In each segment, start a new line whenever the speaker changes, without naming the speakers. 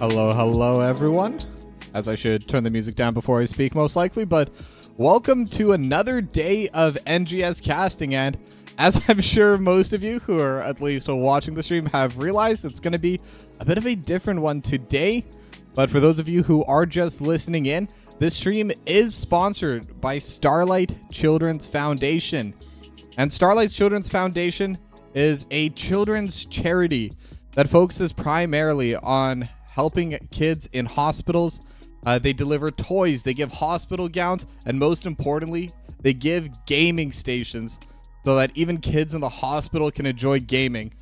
Hello everyone, as I should turn the music down before I speak most likely, but welcome to another day of NGS casting, and as I'm sure most of you who are at least watching the stream have realized, it's going to be a bit of a different one today. But for those of you who are just listening in, this stream is sponsored by Starlight Children's Foundation, and Starlight Children's Foundation is a children's charity that focuses primarily on helping kids in hospitals. They deliver toys, they give hospital gowns, and most importantly, they give gaming stations so that even kids in the hospital can enjoy gaming.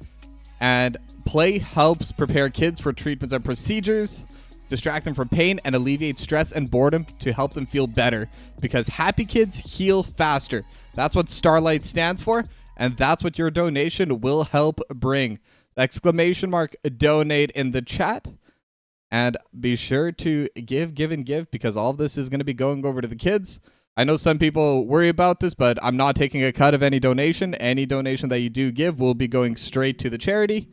And play helps prepare kids for treatments and procedures, distract them from pain, and alleviate stress and boredom to help them feel better. Because happy kids heal faster. That's what Starlight stands for, and that's what your donation will help bring. Exclamation mark donate in the chat. And be sure to give, because all of this is going to be going over to the kids. I know some people worry about this, but I'm not taking a cut of any donation. Any donation that you do give will be going straight to the charity.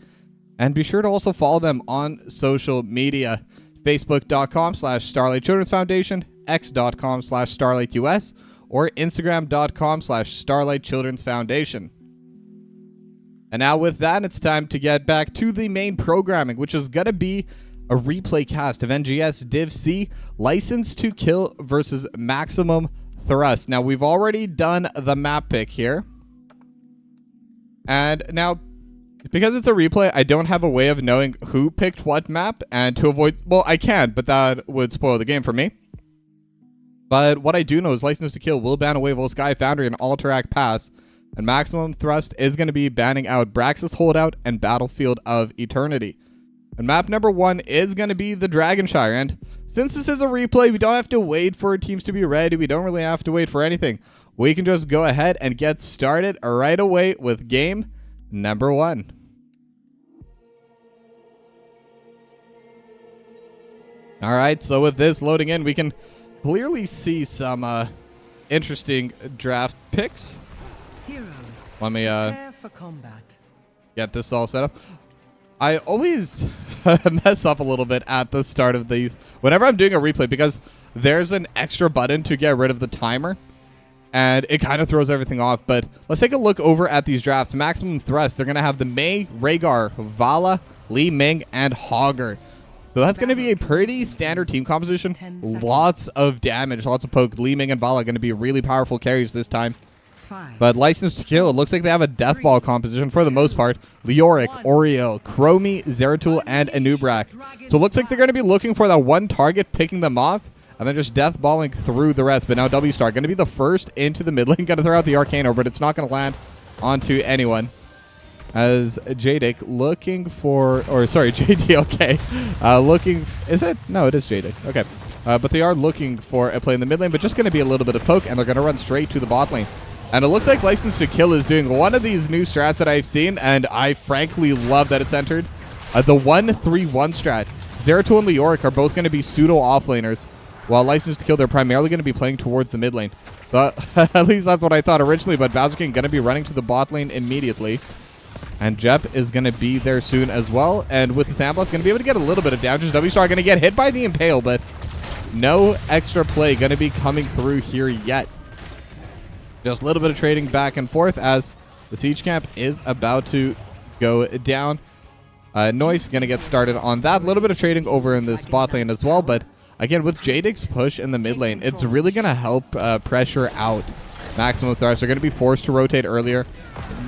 And be sure to also follow them on social media. Facebook.com/Starlight Children's Foundation, X.com/StarlightUS, or Instagram.com/Starlight Children's Foundation. And now with that, it's time to get back to the main programming, which is going to be a replay cast of NGS Div C, License to Kill versus Maximum Thrust. Now, we've already done the map pick here. And now, because it's a replay, I don't have a way of knowing who picked what map, and to avoid... Well, I can, but that would spoil the game for me. But what I do know is License to Kill will ban away Vol Sky Foundry and Alterac Pass, and Maximum Thrust is going to be banning out Braxis Holdout and Battlefield of Eternity. And map number 1 is going to be the Dragonshire. And since this is a replay, we don't have to wait for teams to be ready. We don't really have to wait for anything. We can just go ahead and get started right away with game number 1. All right, so with this loading in, we can clearly see some interesting draft picks.
Heroes,
let me
prepare for combat.
Get this all set up. I always mess up a little bit at the start of these whenever I'm doing a replay, because there's an extra button to get rid of the timer, and it kind of throws everything off. But let's take a look over at these drafts. Maximum Thrust, they're going to have the Mei, Rhaegar, Vala, Li Ming, and Hogger. So that's going to be a pretty standard team composition. Lots of damage, lots of poke. Li Ming and Vala are going to be really powerful carries this time. But License to Kill, it looks like they have a Death Ball composition for the most part. Leoric, Oriel, Chromie, Zeratul, and Anubrak. So it looks like they're going to be looking for that one target, picking them off, and then just Death Balling through the rest. But now W-Star going to be the first into the mid lane. Going to throw out the Arcane Orb, but it's not going to land onto anyone. As JDick looking for, or sorry, JDLK looking, is it? No, it is JDick. Okay. But they are looking for a play in the mid lane, but just going to be a little bit of poke, and they're going to run straight to the bot lane. And it looks like License to Kill is doing one of these new strats that I've seen, and I frankly love that it's entered. The 1-3-1 strat. Zeratul and Leoric are both going to be pseudo offlaners, while License to Kill, they're primarily going to be playing towards the mid lane. But at least that's what I thought originally, but Bazookin going to be running to the bot lane immediately. And Jep is going to be there soon as well. And with the Sandblast, going to be able to get a little bit of damage. W-Star going to get hit by the Impale, but no extra play going to be coming through here yet. Just a little bit of trading back and forth as the Siege Camp is about to go down. Noise going to get started on that. A little bit of trading over in this bot lane as well. But again, with Jadic's push in the mid lane, it's really going to help pressure out Maximum Thrust. They're going to be forced to rotate earlier.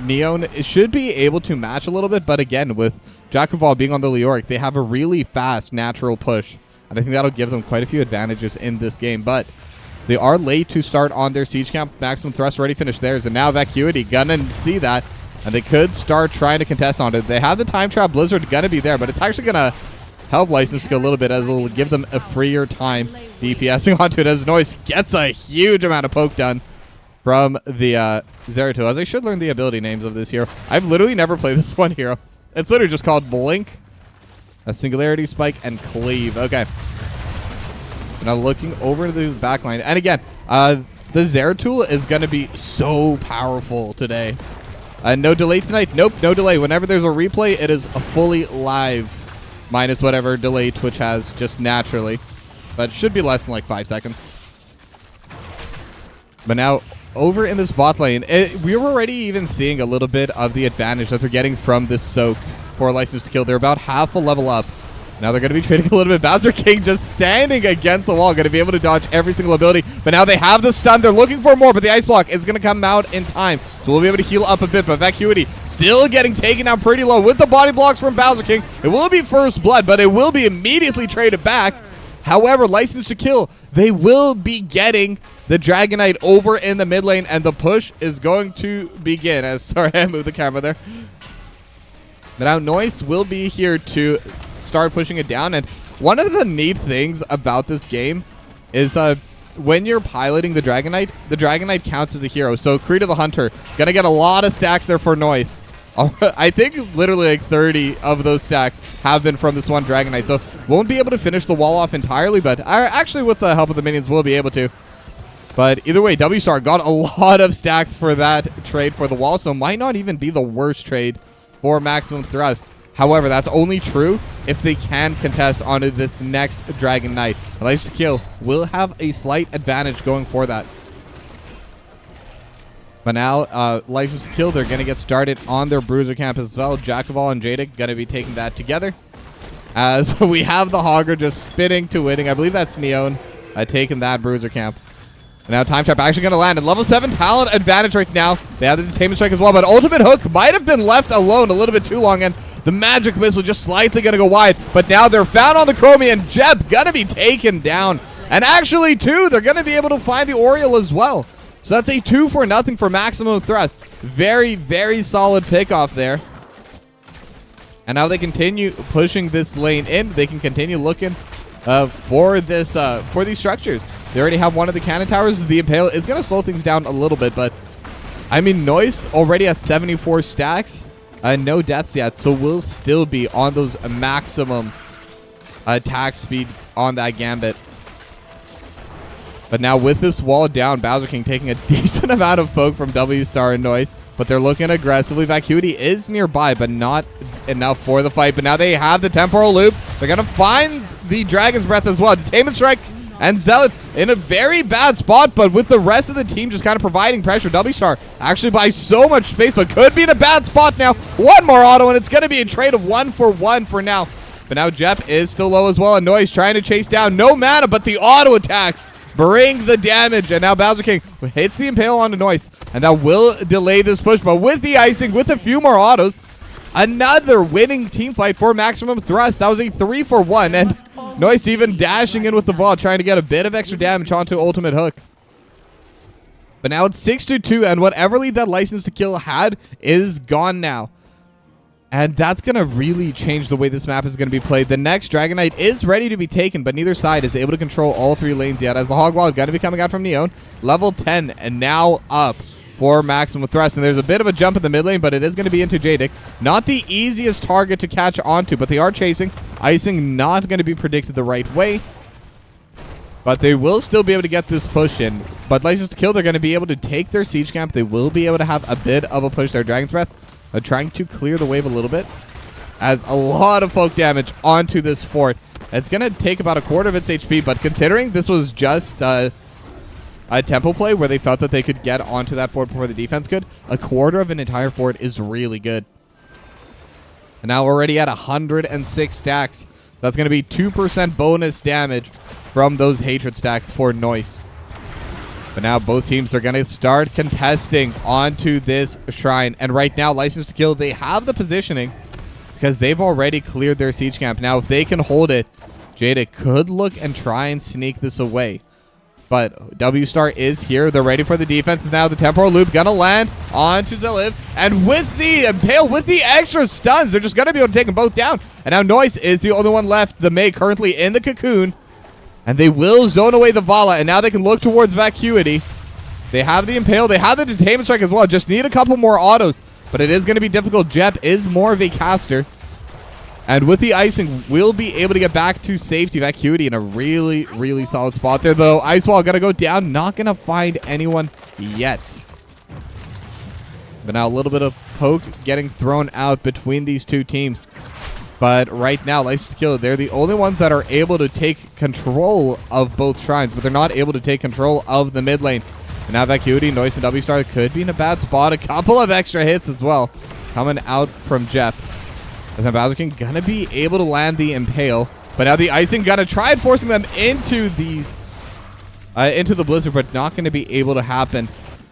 Neon should be able to match a little bit, but again, with Jack of All being on the Leoric, they have a really fast natural push, and I think that'll give them quite a few advantages in this game. But they are late to start on their Siege Camp. Maximum Thrust already finished theirs, and now Vacuity gonna see that, and they could start trying to contest on it. They have the Time Trap Blizzard gonna be there, but it's actually gonna help License Skill a little bit as it'll give them a freer time DPSing onto it as Noise gets a huge amount of poke done from the Zeratul, as I should learn the ability names of this hero. I've literally never played this one hero. It's literally just called Blink, a Singularity Spike, and Cleave. Okay. Now looking over into the backline. And again, the Zeratul is going to be so powerful today. No delay tonight? Nope, no delay. Whenever there's a replay, it is a fully live, minus whatever delay Twitch has just naturally. But it should be less than like 5 seconds. But now, over in this bot lane, we were already even seeing a little bit of the advantage that they're getting from this soak for License to Kill. They're about half a level up. Now they're going to be trading a little bit. Bowser King just standing against the wall, going to be able to dodge every single ability. But now they have the stun. They're looking for more, but the Ice Block is going to come out in time. So we'll be able to heal up a bit. But Vacuity still getting taken down pretty low with the body blocks from Bowser King. It will be first blood, but it will be immediately traded back. However, License to Kill, they will be getting the Dragonite over in the mid lane, and the push is going to begin. Sorry, I moved the camera there. But now Noise will be here to start pushing it down. And one of the neat things about this game is when you're piloting the Dragonite counts as a hero. So Creed of the Hunter, gonna get a lot of stacks there for Noise. I think literally like 30 of those stacks have been from this one Dragonite. So won't be able to finish the wall off entirely, but actually with the help of the minions we'll be able to. But either way, W-Star got a lot of stacks for that trade for the wall, so might not even be the worst trade for Maximum Thrust. However, that's only true if they can contest onto this next Dragon Knight. License to Kill will have a slight advantage going for that. But now, License to Kill, they're going to get started on their Bruiser Camp as well. Jack of All and Jadic going to be taking that together. As we have the Hogger just spinning to winning. I believe that's Neon taking that Bruiser Camp. And now Time Trap actually going to land. And level 7 talent advantage right now. They have the Detainment Strike as well. But Ultimate Hook might have been left alone a little bit too long. And the Magic Missile just slightly going to go wide. But now they're found on the Chromie. And Jeb going to be taken down. And actually, too, they're going to be able to find the Oriole as well. So that's a 2-0 for Maximum Thrust. Very, very solid pickoff there. And now they continue pushing this lane in. They can continue looking for these structures. They already have one of the cannon towers. The Impale is going to slow things down a little bit, but I mean, Noise already at 74 stacks. No deaths yet, so we'll still be on those maximum attack speed on that Gambit. But now with this wall down, Bowser King taking a decent amount of poke from W-Star and Noise. But they're looking aggressively. Vacuity is nearby, but not enough for the fight. But now they have the Temporal Loop. They're going to find the Dragon's Breath as well. Detainment Strike and Zealot in a very bad spot, but with the rest of the team just kind of providing pressure. W-Star actually buys so much space, but could be in a bad spot now. One more auto, and it's going to be a trade of 1-for-1 for now. But now Jep is still low as well, and Noise trying to chase down. No mana, but the auto attacks bring the damage, and now Bowser King hits the Impale onto Noise, and that will delay this push. But with the icing, with a few more autos, another winning team fight for Maximum Thrust. That was a 3-for-1, and Noise even dashing in with the ball, trying to get a bit of extra damage onto Ultimate Hook. But now it's 6-2, and whatever lead that License to Kill had is gone now. And that's going to really change the way this map is going to be played. The next Dragonite is ready to be taken, but neither side is able to control all three lanes yet, as the Hog Wall is going to be coming out from Neon. Level 10, and now up for Maximum Thrust. And there's a bit of a jump in the mid lane, but it is going to be into Jadic. Not the easiest target to catch onto, but they are chasing. Icing not going to be predicted the right way. But they will still be able to get this push in. But License to Kill, they're going to be able to take their Siege Camp. They will be able to have a bit of a push there. Dragon's Breath trying to clear the wave a little bit, as a lot of poke damage onto this fort. It's going to take about a quarter of its HP, but considering this was just a tempo play where they felt that they could get onto that fort before the defense could, a quarter of an entire fort is really good. And now we're already at 106 stacks. That's going to be 2% bonus damage from those hatred stacks for Noise. But now both teams are going to start contesting onto this shrine. And right now, License to Kill, they have the positioning because they've already cleared their siege camp. Now, if they can hold it, Jada could look and try and sneak this away. But W-Star is here. They're ready for the defense. Now the temporal loop gonna land onto Zeliv. And with the impale, with the extra stuns, they're just gonna be able to take them both down. And now Noise is the only one left. The May currently in the cocoon. And they will zone away the Vala. And now they can look towards Vacuity. They have the impale. They have the detainment strike as well. Just need a couple more autos. But it is going to be difficult. Jep is more of a caster. And with the icing, we'll be able to get back to safety. Vacuity in a really, really solid spot there, though. Ice Wall going to go down. Not going to find anyone yet. But now a little bit of poke getting thrown out between these two teams. But right now, License to Kill, they're the only ones that are able to take control of both shrines. But they're not able to take control of the mid lane. And now Vacuity, Noise, and W-Star could be in a bad spot. A couple of extra hits as well coming out from Jep. As now Bowser King gonna be able to land the Impale. But now the Icing gonna try and forcing them into these into the Blizzard, but not gonna be able to happen.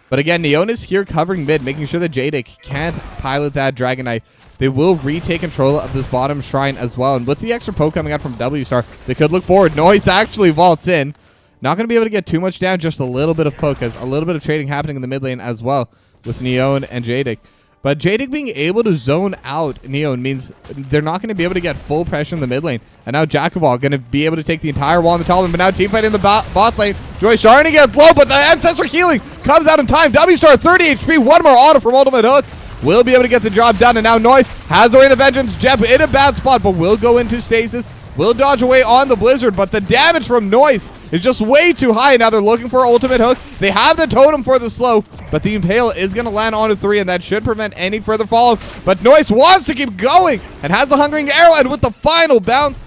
But again, Neon is here covering mid, making sure that Jadic can't pilot that Dragon Knight. They will retake control of this bottom shrine as well. And with the extra poke coming out from W-Star, they could look forward. Noise actually vaults in. Not going to be able to get too much down, just a little bit of poke, as a little bit of trading happening in the mid lane as well with Neon and Jadic. But Jadic being able to zone out Neon means they're not going to be able to get full pressure in the mid lane. And now Jacoball going to be able to take the entire wall on the top lane, but now team fight in the bot lane. Joy starting to get low, but the Ancestor healing comes out in time. W-Star 30 HP, one more auto from Ultimate Hook. Will be able to get the job done, and now Noise has the Rain of Vengeance. Jeb in a bad spot, but will go into stasis. Will dodge away on the Blizzard, but the damage from Noise is just way too high. Now they're looking for Ultimate Hook. They have the totem for the slow, but the Impale is going to land onto 3, and that should prevent any further follow. But Noise wants to keep going and has the Hungering Arrow, and with the final bounce,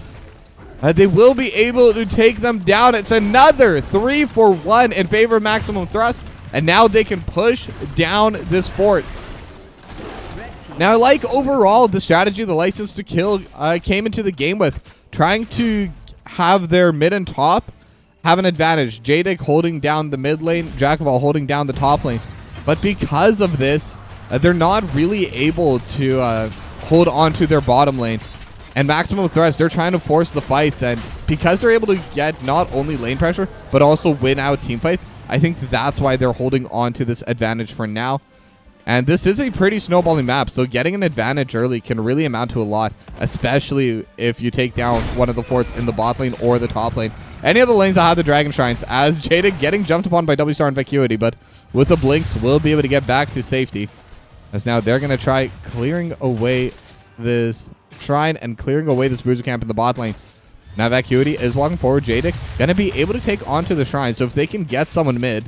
they will be able to take them down. It's another 3-for-1 in favor of Maximum Thrust, and now they can push down this fort. Now, like overall, the strategy the License to Kill came into the game with, trying to have their mid and top have an advantage. Jadic holding down the mid lane, Jacoball holding down the top lane. But because of this, they're not really able to hold on to their bottom lane. And Maximum Thrust, they're trying to force the fights. And because they're able to get not only lane pressure, but also win out team fights, I think that's why they're holding on to this advantage for now. And this is a pretty snowballing map, so getting an advantage early can really amount to a lot, especially if you take down one of the forts in the bot lane or the top lane. Any of the lanes that have the Dragon Shrines, as Jada getting jumped upon by W-Star and Vacuity, but with the Blinks, will be able to get back to safety. As now they're going to try clearing away this Shrine and clearing away this Bruiser Camp in the bot lane. Now Vacuity is walking forward. Jadic going to be able to take onto the Shrine, so if they can get someone mid.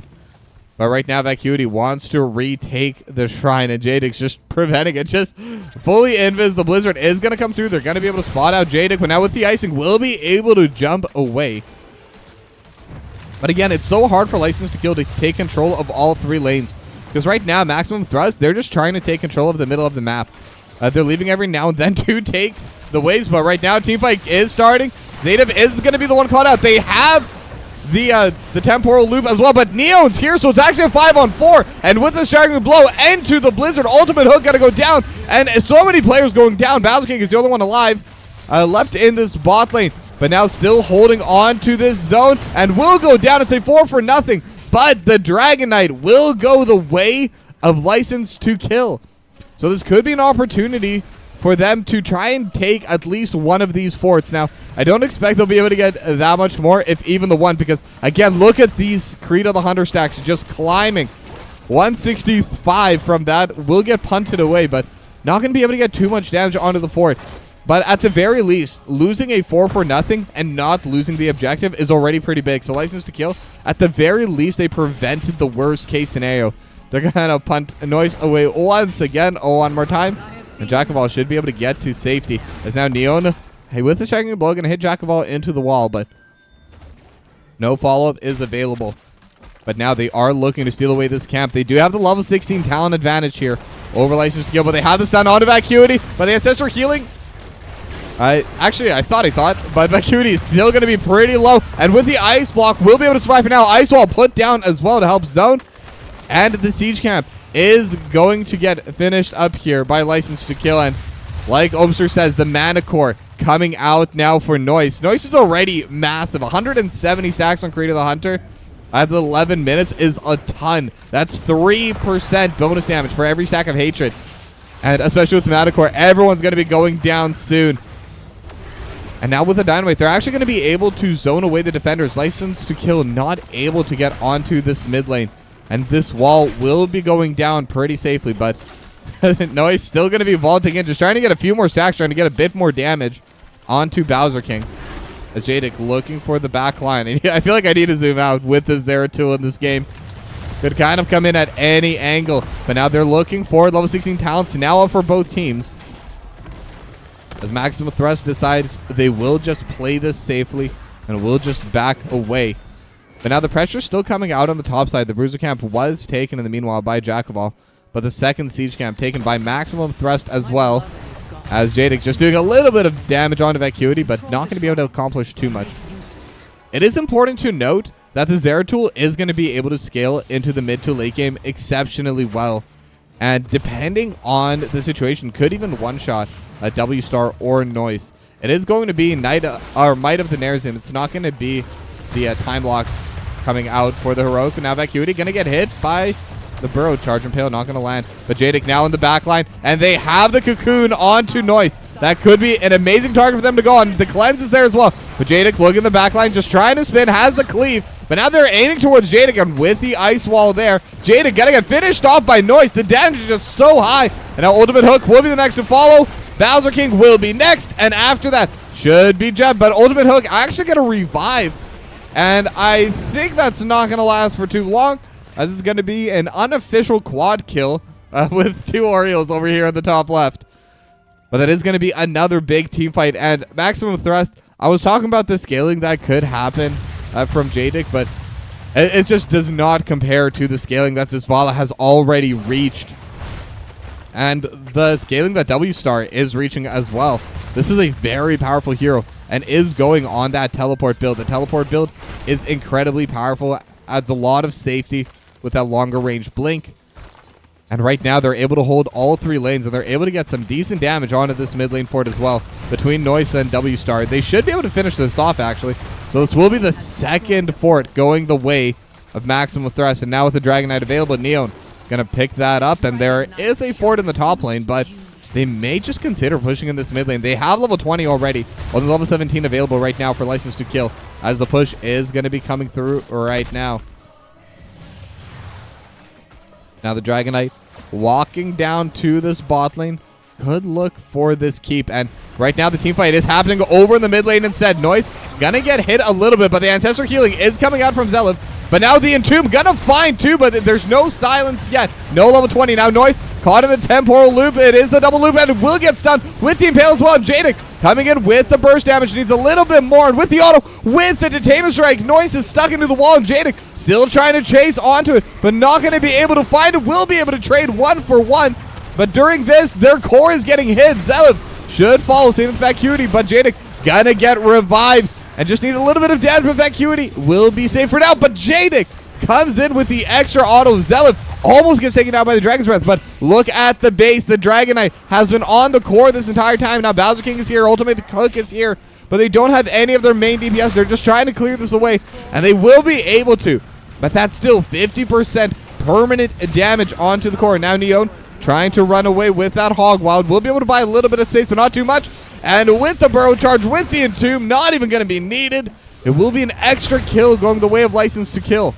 But right now, Vacuity wants to retake the Shrine, and Jadic's just preventing it. Just fully invis. The Blizzard is going to come through. They're going to be able to spot out Jadic, but now with the icing, will be able to jump away. But again, it's so hard for License to Kill to take control of all 3 lanes. Because right now, Maximum Thrust, they're just trying to take control of the middle of the map. They're leaving every now and then to take the waves, but right now, teamfight is starting. Zadev is going to be the one caught out. They have the temporal loop as well, but Neon's here, so it's actually a 5-on-4, and with the staggering blow into the Blizzard, Ultimate Hook gotta go down, and so many players going down. Bowser King is the only one alive left in this bot lane, but now still holding on to this zone, and will go down. It's a 4-for-0, but the Dragon Knight will go the way of License to Kill. So this could be an opportunity for them to try and take at least one of these forts. Now, I don't expect they'll be able to get that much more, if even the one, because, again, look at these Creed of the Hunter stacks just climbing. 165 from that will get punted away, but not going to be able to get too much damage onto the fort. But at the very least, losing a 4-for-0 and not losing the objective is already pretty big. So License to Kill, at the very least, they prevented the worst case scenario They're going to punt Noise away once again. Oh, one more time. And Jack of All should be able to get to safety. As now Neon, hey, with the striking blow, going to hit Jack of All into the wall, but no follow-up is available. But now they are looking to steal away this camp. They do have the level 16 talent advantage here over License to Kill, but they have the stun onto Vacuity. But the Ancestor healing. Actually, I thought I saw it, but Vacuity is still going to be pretty low. And with the Ice Block, we'll be able to survive for now. Ice Wall put down as well to help zone. And the Siege Camp is going to get finished up here by License to Kill. And like Obster says, the Mana Core coming out now for Noise. Noise is already massive. 170 stacks on Creed of the Hunter. At the 11 minutes is a ton. That's 3% bonus damage for every stack of Hatred. And especially with the Mana Core, everyone's going to be going down soon. And now with the Dynamite, they're actually going to be able to zone away the defenders. License to Kill not able to get onto this mid lane. And this wall will be going down pretty safely, but no, he's still going to be vaulting in, just trying to get a few more stacks, trying to get a bit more damage onto Bowser King. As Jadic looking for the back line. And I feel like I need to zoom out with the Zeratul in this game. Could kind of come in at any angle, but now they're looking for level 16 talents now up for both teams. As Maximum Thrust decides they will just play this safely and will just back away. But now the pressure's still coming out on the top side. The Bruiser Camp was taken in the meanwhile by Jack of All, but the second Siege Camp taken by Maximum Thrust as well. As Jadic just doing a little bit of damage onto Vacuity, but not going to be able to accomplish too much. It is important to note that the Zeratul is going to be able to scale into the mid to late game exceptionally well. And depending on the situation, could even one-shot a W-Star or Noise. It is going to be Might of the Nerzim. It's not going to be the time lock coming out for the Heroic. Now Vacuity going to get hit by the Burrow Charge Impale, not going to land. But Jadic now in the back line, and they have the Cocoon onto Noise. That could be an amazing target for them to go on. The Cleanse is there as well. But Jadic looking in the back line, just trying to spin, has the Cleave. But now they're aiming towards Jadic, and with the Ice Wall there, Jadic going to get finished off by Noise. The damage is just so high. And now Ultimate Hook will be the next to follow. Bowser King will be next, and after that should be Jeb. But Ultimate Hook actually going to revive. And I think that's not going to last for too long, as it's going to be an unofficial quad kill with two Orioles over here in the top left. But that is going to be another big team fight. And Maximum Thrust, I was talking about the scaling that could happen from Jadic, but it just does not compare to the scaling that Zizvala has already reached. And the scaling that W-Star is reaching as well. This is a very powerful hero and is going on that teleport build. The teleport build is incredibly powerful, adds a lot of safety with that longer range blink. And right now they're able to hold all three lanes, and they're able to get some decent damage onto this mid lane fort as well. Between Noise and W-Star, they should be able to finish this off actually. So this will be the second fort going the way of Maximum Thrust. And now with the Dragon Knight available, Neon gonna pick that up, and there is a fort in the top lane, but they may just consider pushing in this mid lane. They have level 20 already, only level 17 available right now for License to Kill, as the push is going to be coming through right now. Now the Dragon Knight walking down to this bot lane. Good look for this keep, and right now the team fight is happening over in the mid lane instead. Noise gonna get hit a little bit, but the Ancestor healing is coming out from Zelev. But now the Entomb gonna find two, but there's no silence yet. No level 20. Now Noise caught in the temporal loop. It is the double loop, and it will get stunned with the Impale as well. Jadic coming in with the burst damage. Needs a little bit more, and with the auto, with the Detainment Strike, Noise is stuck into the wall, and Jadic still trying to chase onto it, but not going to be able to find it. Will be able to trade 1-for-1, but during this, their core is getting hit. Zelev should follow, same as Vacuity, but Jadic gonna get revived, and just need a little bit of damage, but Vacuity will be safe for now. But Jadic comes in with the extra auto. Zelev almost gets taken out by the Dragon's Breath, but look at the base. The Dragon Knight has been on the core this entire time. Now Bowser King is here, Ultimate Hook is here, but they don't have any of their main DPS. They're just trying to clear this away, and they will be able to, but that's still 50% permanent damage onto the core. Now Neon trying to run away with that Hog Wild. Will be able to buy a little bit of space, but not too much. And with the Burrow Charge, with the Entomb, not even going to be needed. It will be an extra kill going the way of License to Kill.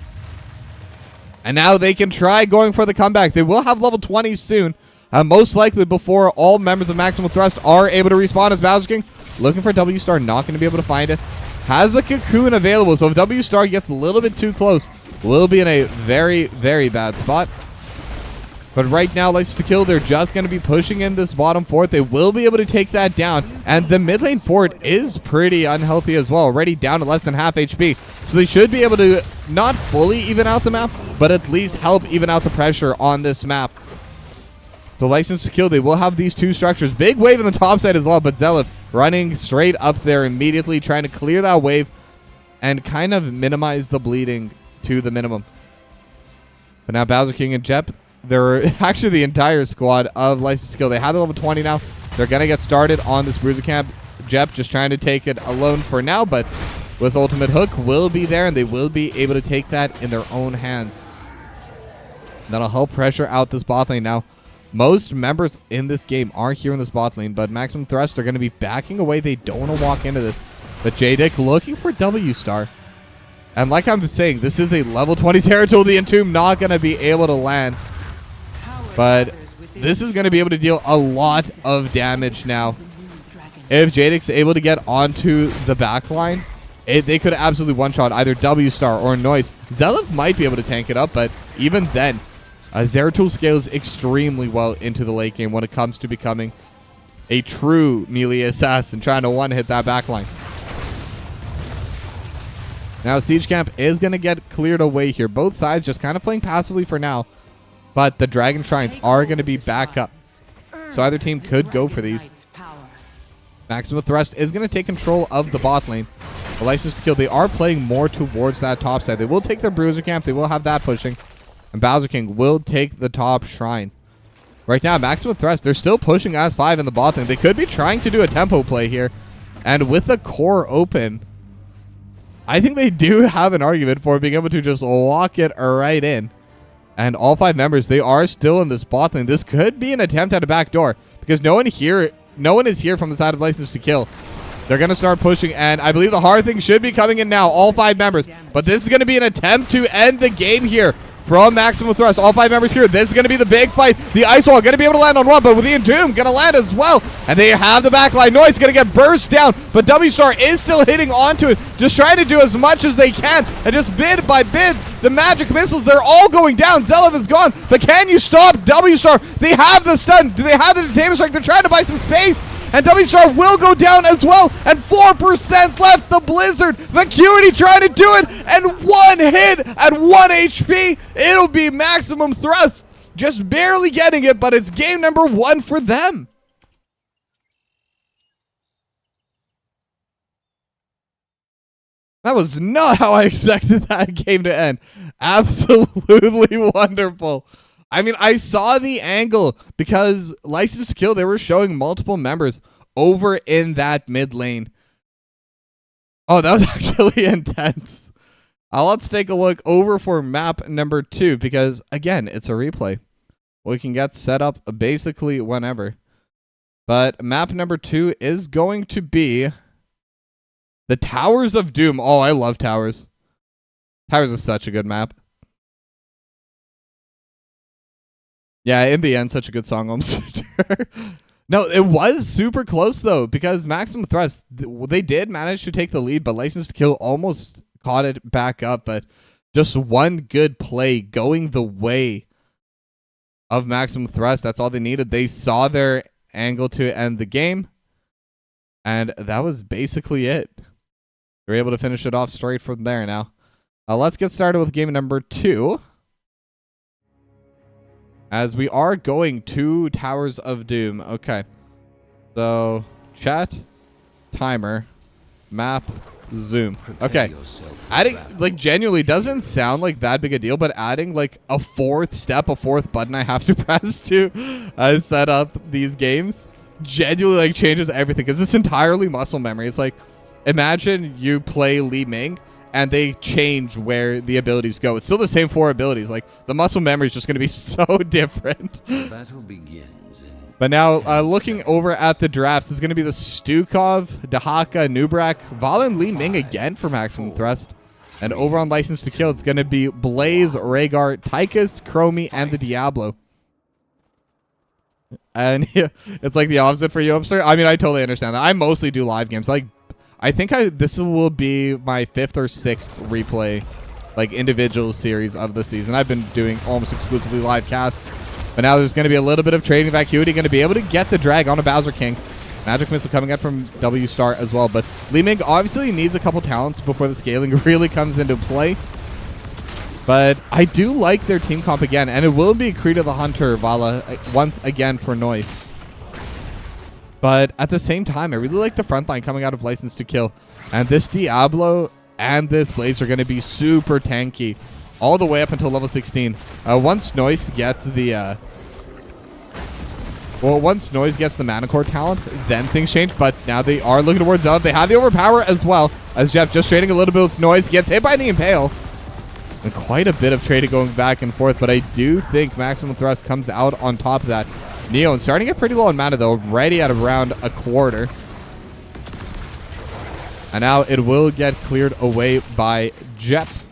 And now they can try going for the comeback. They will have level 20 soon. Most likely before all members of Maximum Thrust are able to respawn, as Bowser King looking for W-Star, not going to be able to find it. Has the Cocoon available, so if W-Star gets a little bit too close, will be in a very, very bad spot. But right now, License to Kill, they're just going to be pushing in this bottom fort. They will be able to take that down. And the mid lane fort is pretty unhealthy as well, already down to less than half HP. So they should be able to not fully even out the map, but at least help even out the pressure on this map. The License to Kill, they will have these two structures. Big wave in the top side as well, but Zelif running straight up there immediately, trying to clear that wave and kind of minimize the bleeding to the minimum. But now Bowser King and Jep, they're actually the entire squad of License to Kill. They have the level 20 now. They're going to get started on this Bruiser Camp. Jep just trying to take it alone for now, but with Ultimate Hook will be there, and they will be able to take that in their own hands. That'll help pressure out this bot lane. Now, most members in this game are here in this bot lane, but Maximum Thrust are going to be backing away. They don't want to walk into this. But J-Dick looking for W star. And like I'm saying, this is a level 20 Zeratul. The Entomb not going to be able to land. But this is going to be able to deal a lot of damage now. If J-Dick's able to get onto the back line, they could absolutely one-shot either W star or Noise. Zelif might be able to tank it up, but even then, Zeratul scales extremely well into the late game when it comes to becoming a true melee assassin, trying to one-hit that backline. Now, Siege Camp is going to get cleared away here. Both sides just kind of playing passively for now, but the Dragon Shrines are going to be back up. So either team could go for these. Maximum Thrust is going to take control of the bot lane. The License to Kill, they are playing more towards that top side. They will take their Bruiser Camp. They will have that pushing. And Bowser King will take the top shrine. Right now, Maximum Thrust, they're still pushing S5 in the bot lane. They could be trying to do a tempo play here. And with the core open, I think they do have an argument for being able to just walk it right in. And all 5 members, they are still in this bot lane. This could be an attempt at a backdoor because no one is here from the side of License to Kill. They're going to start pushing, and I believe the hard thing should be coming in now, all 5 members. But this is going to be an attempt to end the game here from Maximum Thrust. All 5 members here. This is going to be the big fight. The Ice Wall going to be able to land on one, but with the Entomb going to land as well. And they have the backline. Noise going to get burst down, but W Star is still hitting onto it, just trying to do as much as they can. And just bit by bit, the magic missiles, they're all going down. Zelif is gone, but can you stop W Star? They have the stun. Do they have the Detainment Strike? They're trying to buy some space. And W Star will go down as well. And 4% left. The Blizzard. Vacuity trying to do it. And 1 hit at 1 HP. It'll be Maximum Thrust. Just barely getting it, but it's game number 1 for them. That was not how I expected that game to end. Absolutely wonderful. I mean, I saw the angle because License to Kill, they were showing multiple members over in that mid lane. Oh, that was actually intense. Let's take a look over for map number 2 because, again, it's a replay. We can get set up basically whenever. But map number 2 is going to be the Towers of Doom. Oh, I love Towers. Towers is such a good map. Yeah, in the end, such a good song. No, it was super close, though, because Maximum Thrust, they did manage to take the lead, but License to Kill almost caught it back up. But just one good play going the way of Maximum Thrust. That's all they needed. They saw their angle to end the game, and that was basically it. They were able to finish it off straight from there now. Let's get started with game number 2. As we are going to Towers of Doom. Okay. So, chat, timer, map, zoom. Okay. Adding, like, genuinely doesn't sound like that big a deal, but adding, like, a 4th step, a 4th button I have to press to set up these games genuinely, like, changes everything because it's entirely muscle memory. It's like, imagine you play Li Ming and they change where the abilities go. It's still the same 4 abilities. Like, the muscle memory is just going to be so different. The battle begins. But now, looking over at the drafts, it's going to be the Stukov, Dahaka, Nubrak, Valen, Li Ming again for Maximum Thrust. And over on License to Kill, it's going to be Blaze, Rhaegar, Tychus, Chromie, and the Diablo. And yeah, it's like the opposite for you, Upstart. I mean, I totally understand that. I mostly do live games. Like, I think this will be my 5th or 6th replay, like, individual series of the season. I've been doing almost exclusively live casts. But now there's going to be a little bit of trading vacuity. Going to be able to get the drag on a Bowser King. Magic Missile coming out from W Star as well. But Li Ming obviously needs a couple talents before the scaling really comes into play. But I do like their team comp again. And it will be Krita the Hunter Vala once again for Noise. But at the same time, I really like the front line coming out of License to Kill. And this Diablo and this Blaze are going to be super tanky all the way up until level 16. Once Noise gets the... once Noise gets the Mana Core talent, then things change. But now they are looking towards Zelda. They have the Overpower as well. As Jeff just trading a little bit with Noise. Gets hit by the Impale. And quite a bit of trading going back and forth. But I do think Maximum Thrust comes out on top of that. Neon starting to get pretty low on mana, though. Already at around a quarter. And now it will get cleared away by Jeff.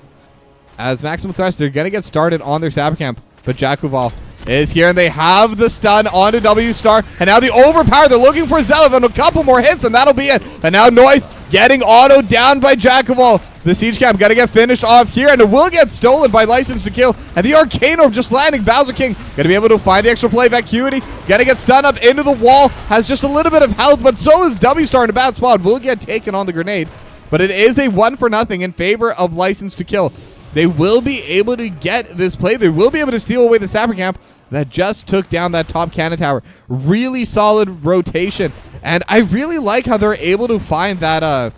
As Maximum Thrust, they're going to get started on their Saber Camp. But Jakuval is here, and they have the stun onto W Star. And now the Overpower. They're looking for Zelev, and a couple more hits, and that'll be it. And now Noise getting autoed down by Jakuval. The Siege Camp got to get finished off here, and it will get stolen by License to Kill. And the Arcane Orb just landing. Bowser King going to be able to find the extra play. Vacuity got to get stunned up into the wall. Has just a little bit of health, but so is W Star in a bad spot. Will get taken on the grenade. But it is a 1-for-0 in favor of License to Kill. They will be able to get this play. They will be able to steal away the Saber Camp that just took down that top cannon tower. Really solid rotation. And I really like how they're able to find that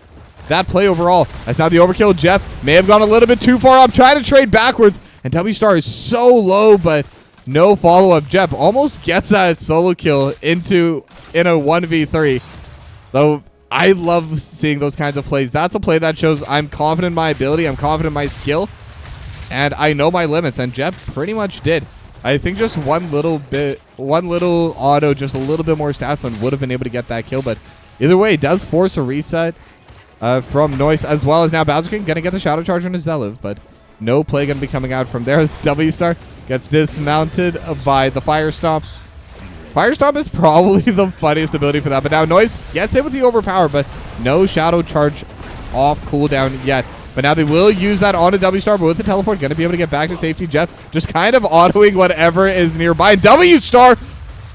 play overall. As now the overkill, Jeff may have gone a little bit too far up, trying to trade backwards. And W Star is so low, but no follow-up. Jeff almost gets that solo kill in a 1v3. Though I love seeing those kinds of plays. That's a play that shows I'm confident in my ability. I'm confident in my skill. And I know my limits. And Jeff pretty much did. I think just one little auto, just a little bit more stats on would have been able to get that kill. But either way, it does force a reset from Noise, as well as now Bowser King going to get the Shadow Charge on his Zelev. But no play going to be coming out from there as W Star gets dismounted by the Fire Stomp. Fire Stomp is probably the funniest ability for that. But now Noise gets hit with the Overpower, but no Shadow Charge off cooldown yet. But now they will use that on a W Star, but with the teleport, going to be able to get back to safety. Jeff just kind of autoing whatever is nearby. W Star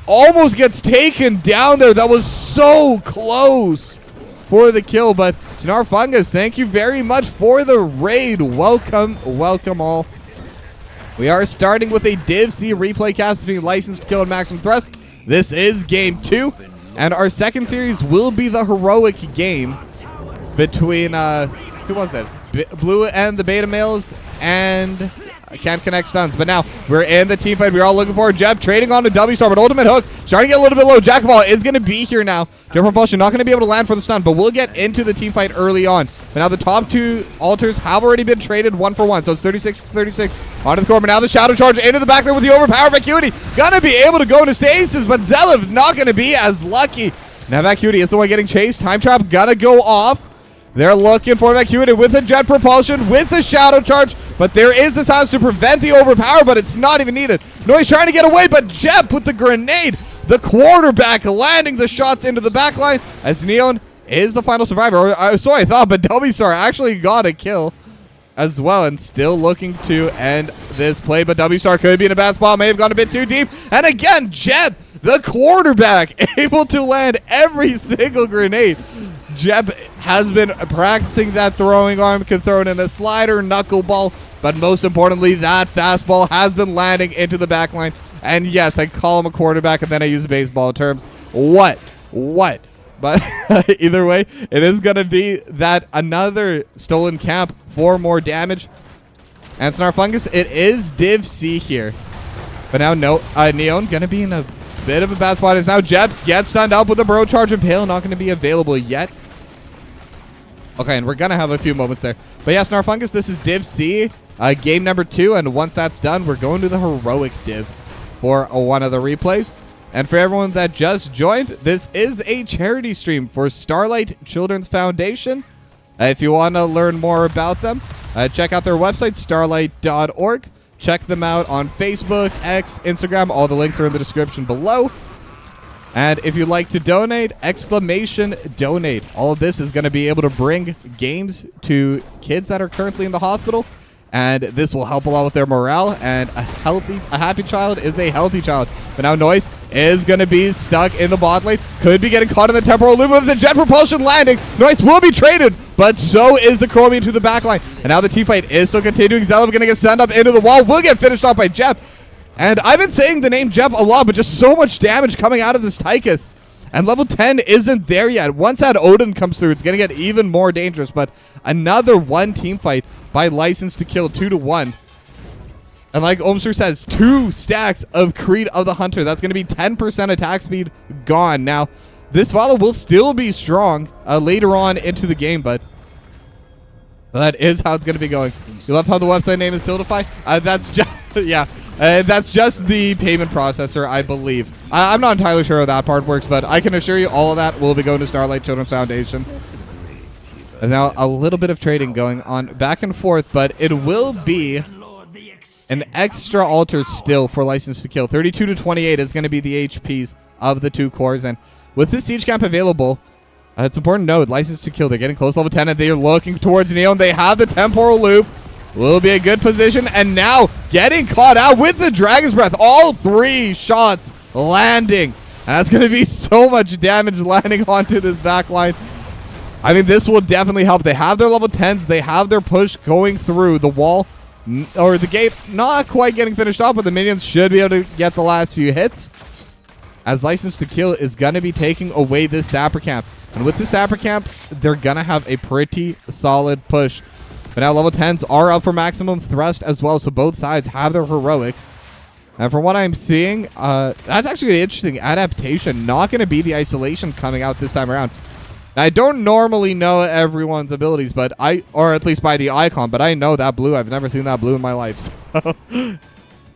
almost gets taken down there. That was so close for the kill. But Sinar Fungus, thank you very much for the raid. Welcome, welcome all. We are starting with a Div C replay cast between Licensed Kill and Maximum Thrust. This is game 2, and our second series will be the heroic game between, who was that? Blue and the Beta Males, and I can't connect stuns. But now we're in the team fight. We're all looking for Jeb trading on to W Star, but Ultimate Hook starting to get a little bit low. Jackball is going to be here now. Jet Propulsion not going to be able to land for the stun, but we'll get into the team fight early on. But now the top 2 altars have already been traded 1-for-1, so it's 36-36 onto the core. But now the Shadow Charge into the back there with the Overpower. Vacuity gonna be able to go into stasis, but Zelev not going to be as lucky. Now Vacuity is the one getting chased. Time Trap gonna go off. They're looking for Vacuity with a Jet Propulsion, with the Shadow Charge, but there is the silence to prevent the Overpower, but it's not even needed. Noise trying to get away, but Jeb with the grenade. The quarterback landing the shots into the back line as Neon is the final survivor. Or, so I thought, but W Star actually got a kill as well and still looking to end this play. But W Star could be in a bad spot, may have gone a bit too deep. And again, Jeb, the quarterback, able to land every single grenade. Jeb has been practicing that throwing arm, can throw it in a slider, knuckleball, but most importantly, that fastball has been landing into the back line. And yes, I call him a quarterback, and then I use baseball terms. What? But either way, it is going to be that another stolen camp for more damage. And Sinar Fungus, it is Div C here. But now Neon going to be in a bit of a bad spot. It's now Jeb gets stunned up with a Bro Charge Impale, not going to be available yet. Okay, and we're going to have a few moments there. But yeah, Sinar Fungus, this is Div C, game number 2. And once that's done, we're going to the Heroic Div for one of the replays. And for everyone that just joined, this is a charity stream for Starlight Children's Foundation. If you want to learn more about them, check out their website, starlight.org. Check them out on Facebook, X, Instagram. All the links are in the description below. And if you'd like to donate, !donate. All of this is going to be able to bring games to kids that are currently in the hospital, And this will help a lot with their morale. And a happy child is a healthy child. But now Noise is going to be stuck in the bot lane. Could be getting caught in the temporal loop with the jet propulsion landing. Noise will be traded, but so is the Chromium to the backline. And now the team fight is still continuing. Zelov going to get sent up into the wall. Will get finished off by Jep. And I've been saying the name Jep a lot, but just so much damage coming out of this Tychus. And level 10 isn't there yet. Once that Odin comes through, it's going to get even more dangerous. But another one team fight by License to Kill, 2-1. And like Omster says, 2 stacks of Creed of the Hunter. That's going to be 10% attack speed gone. Now, this Vala will still be strong later on into the game, but that is how it's going to be going. You love how the website name is Tildify? That's just, yeah. That's just the payment processor, I believe. I'm not entirely sure how that part works, but I can assure you all of that will be going to Starlight Children's Foundation. And now a little bit of trading going on back and forth, but it will be an extra altar still for License to Kill. 32-28 is going to be the HPs of the 2 cores. And with this siege camp available, it's important to note, License to Kill, they're getting close to level 10, and they're looking towards Neon. They have the temporal loop. Will be a good position, and now getting caught out with the Dragon's Breath. All 3 shots landing. And that's going to be so much damage landing onto this backline. I mean, this will definitely help. They have their level 10s. They have their push going through the wall, or the gate. Not quite getting finished off, but the minions should be able to get the last few hits. As License to Kill is going to be taking away this Sapper Camp. And with this Sapper Camp, they're going to have a pretty solid push. But now level 10s are up for maximum thrust as well, so both sides have their heroics. And from what I'm seeing, that's actually an interesting adaptation. Not going to be the isolation coming out this time around. Now, I don't normally know everyone's abilities, but or at least by the icon, but I know that blue. I've never seen that blue in my life. So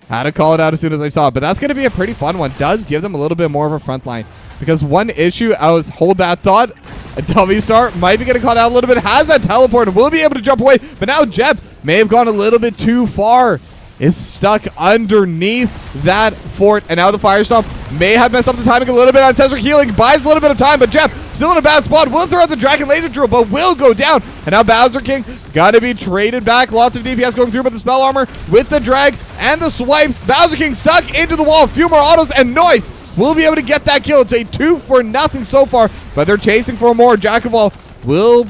had to call it out as soon as I saw it. But that's going to be a pretty fun one. Does give them a little bit more of a front line. Because one issue, hold that thought. A W-Star might be getting caught out a little bit. Has that teleport and will be able to jump away. But now Jep may have gone a little bit too far. Is stuck underneath that fort. And now the Firestorm may have messed up the timing a little bit. Ancestral Healing buys a little bit of time. But Jep still in a bad spot. Will throw out the Dragon Laser Drill, but will go down. And now Bowser King gotta be traded back. Lots of DPS going through, but the Spell Armor with the drag and the swipes. Bowser King stuck into the wall. A few more autos and Noise will be able to get that kill. It's a 2-0 so far, but they're chasing for more. Jack of all will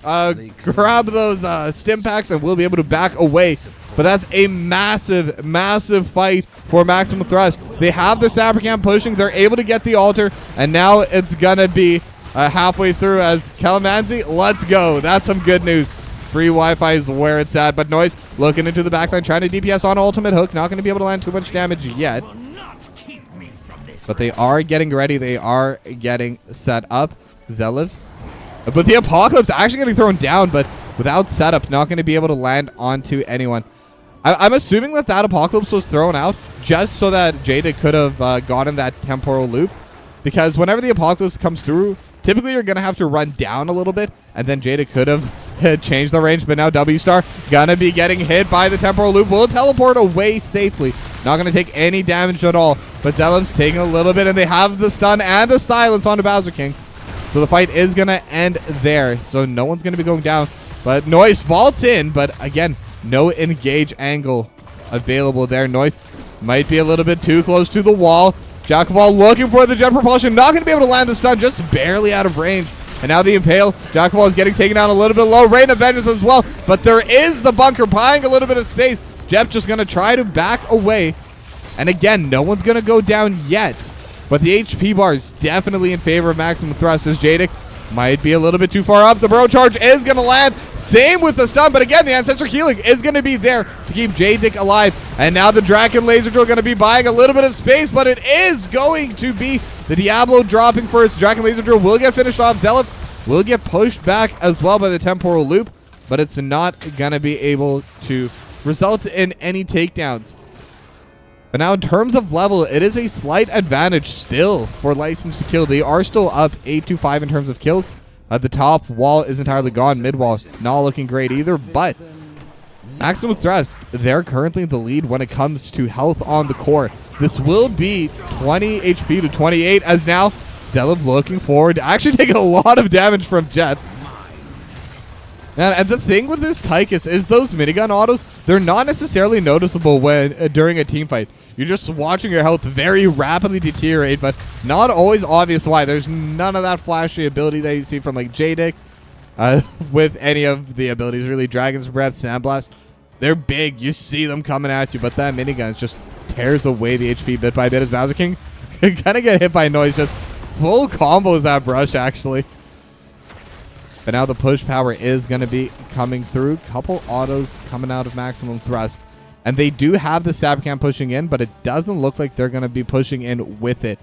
grab those stim packs and will be able to back away. But that's a massive, massive fight for maximum thrust. They have the Sapper Camp pushing. They're able to get the altar, and now it's going to be halfway through as Kalamanzi. Let's go. That's some good news. Free Wi-Fi is where it's at, but Noise looking into the backline, trying to DPS on Ultimate Hook. Not going to be able to land too much damage yet. But they are getting ready. They are getting set up. Zelev. But the Apocalypse actually getting thrown down, but without setup, not going to be able to land onto anyone. I'm assuming that Apocalypse was thrown out just so that Jada could have gotten that temporal loop. Because whenever the Apocalypse comes through, typically you're going to have to run down a little bit. And then Jada could have changed the range. But now W-Star going to be getting hit by the temporal loop. Will teleport away safely. Not going to take any damage at all. But Zelev's taking a little bit. And they have the stun and the silence onto Bowser King. So the fight is going to end there. So no one's going to be going down. But Noise vaults in. But again, no engage angle available there. Noise might be a little bit too close to the wall. Jack of all looking for the jet propulsion. Not going to be able to land the stun. Just barely out of range. And now the Impale. Jack of all is getting taken down a little bit low. Rain of Vengeance as well. But there is the bunker buying a little bit of space. Jep just going to try to back away. And again, no one's going to go down yet. But the HP bar is definitely in favor of maximum thrust as Jadic might be a little bit too far up. The Burrow Charge is going to land. Same with the stun. But again, the Ancestral Healing is going to be there to keep Jadic alive. And now the Draken Laser Drill going to be buying a little bit of space. But it is going to be the Diablo dropping first. Draken Laser Drill will get finished off. Zealot will get pushed back as well by the Temporal Loop. But it's not going to be able to result in any takedowns. But now in terms of level, it is a slight advantage still for License to Kill. They are still up 8-5 in terms of kills. The top wall is entirely gone. Mid wall not looking great either. But maximum thrust, they're currently the lead when it comes to health on the core. This will be 20 HP to 28 as now Zelev looking forward. Actually taking a lot of damage from Jet. And the thing with this Tychus is those minigun autos, they're not necessarily noticeable when during a team fight. You're just watching your health very rapidly deteriorate, but not always obvious why. There's none of that flashy ability that you see from like Jadic with any of the abilities, really. Dragon's Breath, Sandblast, they're big. You see them coming at you, but that minigun just tears away the HP bit by bit as Bowser King kind of get hit by noise. Just full combos that brush, actually. But now the push power is going to be coming through. Couple autos coming out of Maximum Thrust. And they do have the stab cam pushing in, but it doesn't look like they're going to be pushing in with it.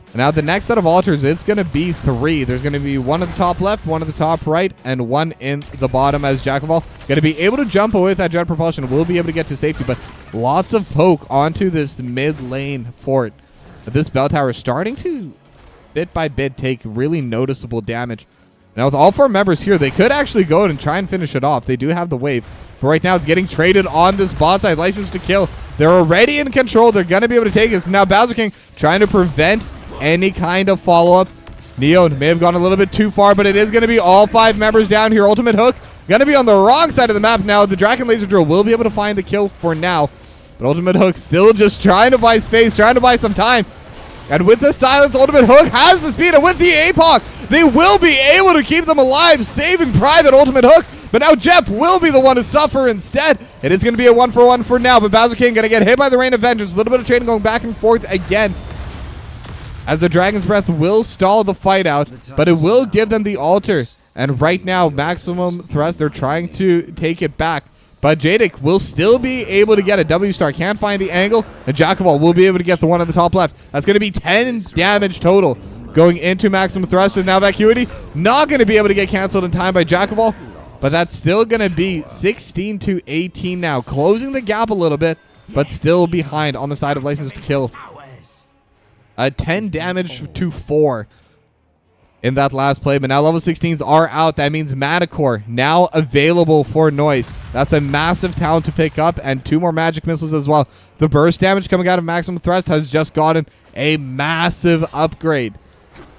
And now the next set of altars, it's going to be 3. There's going to be one at the top left, one at the top right, and one in the bottom as Jack of All going to be able to jump away with that jet propulsion. Will be able to get to safety, but lots of poke onto this mid lane fort. But this bell tower is starting to, bit by bit, take really noticeable damage. Now, with all 4 members here, they could actually go and try and finish it off. They do have the wave. But right now, it's getting traded on this bot side. License to kill. They're already in control. They're going to be able to take this. Now, Bowser King trying to prevent any kind of follow-up. Neo may have gone a little bit too far, but it is going to be all 5 members down here. Ultimate Hook going to be on the wrong side of the map now. The Draken Laser Drill will be able to find the kill for now. But Ultimate Hook still just trying to buy space, trying to buy some time. And with the silence, Ultimate Hook has the speed, and with the APOC, they will be able to keep them alive, saving Private Ultimate Hook. But now Jep will be the one to suffer instead. It is going to be a 1-for-1 for now, but Bowser King going to get hit by the Rain of Vengeance. A little bit of trading going back and forth again, as the Dragon's Breath will stall the fight out, but it will give them the altar. And right now, Maximum Thrust, they're trying to take it back. But Jadic will still be able to get a W star. Can't find the angle. And Jack of All will be able to get the one on the top left. That's going to be 10 damage total going into Maximum Thrust. And now Vacuity not going to be able to get canceled in time by Jack of All. But that's still going to be 16 to 18 now. Closing the gap a little bit, but still behind on the side of License to Kill. 10 damage to 4 in that last play. But now level 16s are out. That means Manicore now available for Noise. That's a massive talent to pick up, and 2 more magic missiles as well. The burst damage coming out of Maximum Thrust has just gotten a massive upgrade.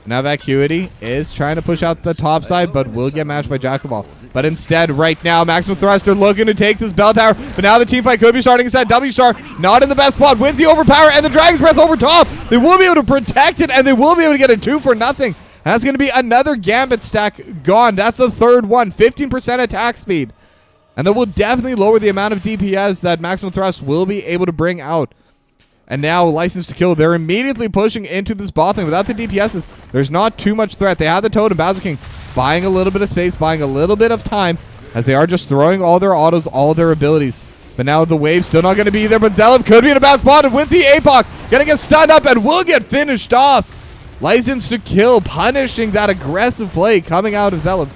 Now Vacuity is trying to push out the top side, but will get matched by Jack of All. But instead, right now, Maximum Thrust are looking to take this bell tower. But now the team fight could be starting instead. W Star not in the best spot with the overpower and the Dragon's Breath over top. They will be able to protect it, and they will be able to get a 2-for-0. That's going to be another Gambit stack gone. That's a third one. 15% attack speed. And that will definitely lower the amount of DPS that Maximum Thrust will be able to bring out. And now License to Kill, they're immediately pushing into this bot lane. Without the DPSs, there's not too much threat. They have the Totem. Bowser King buying a little bit of space, buying a little bit of time, as they are just throwing all their autos, all their abilities. But now the wave's still not going to be there, but Zelev could be in a bad spot, and with the APOC, going to get stunned up and will get finished off. License to Kill, punishing that aggressive play coming out of Zelev.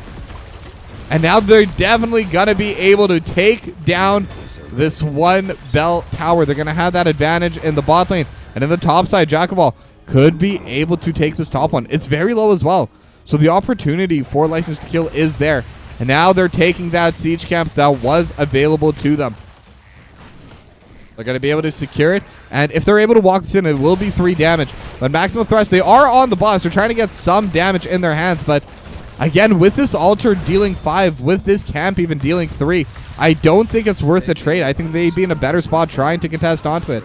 And now they're definitely going to be able to take down this one bell tower. They're going to have that advantage in the bot lane. And in the top side, Jack of All could be able to take this top one. It's very low as well. So the opportunity for License to Kill is there. And now they're taking that siege camp that was available to them. They're going to be able to secure it. And if they're able to walk this in, it will be 3 damage. But Maximum Thrust, they are on the boss. They're trying to get some damage in their hands. But again, with this altar dealing 5, with this camp even dealing 3, I don't think it's worth the trade. I think they'd be in a better spot trying to contest onto it.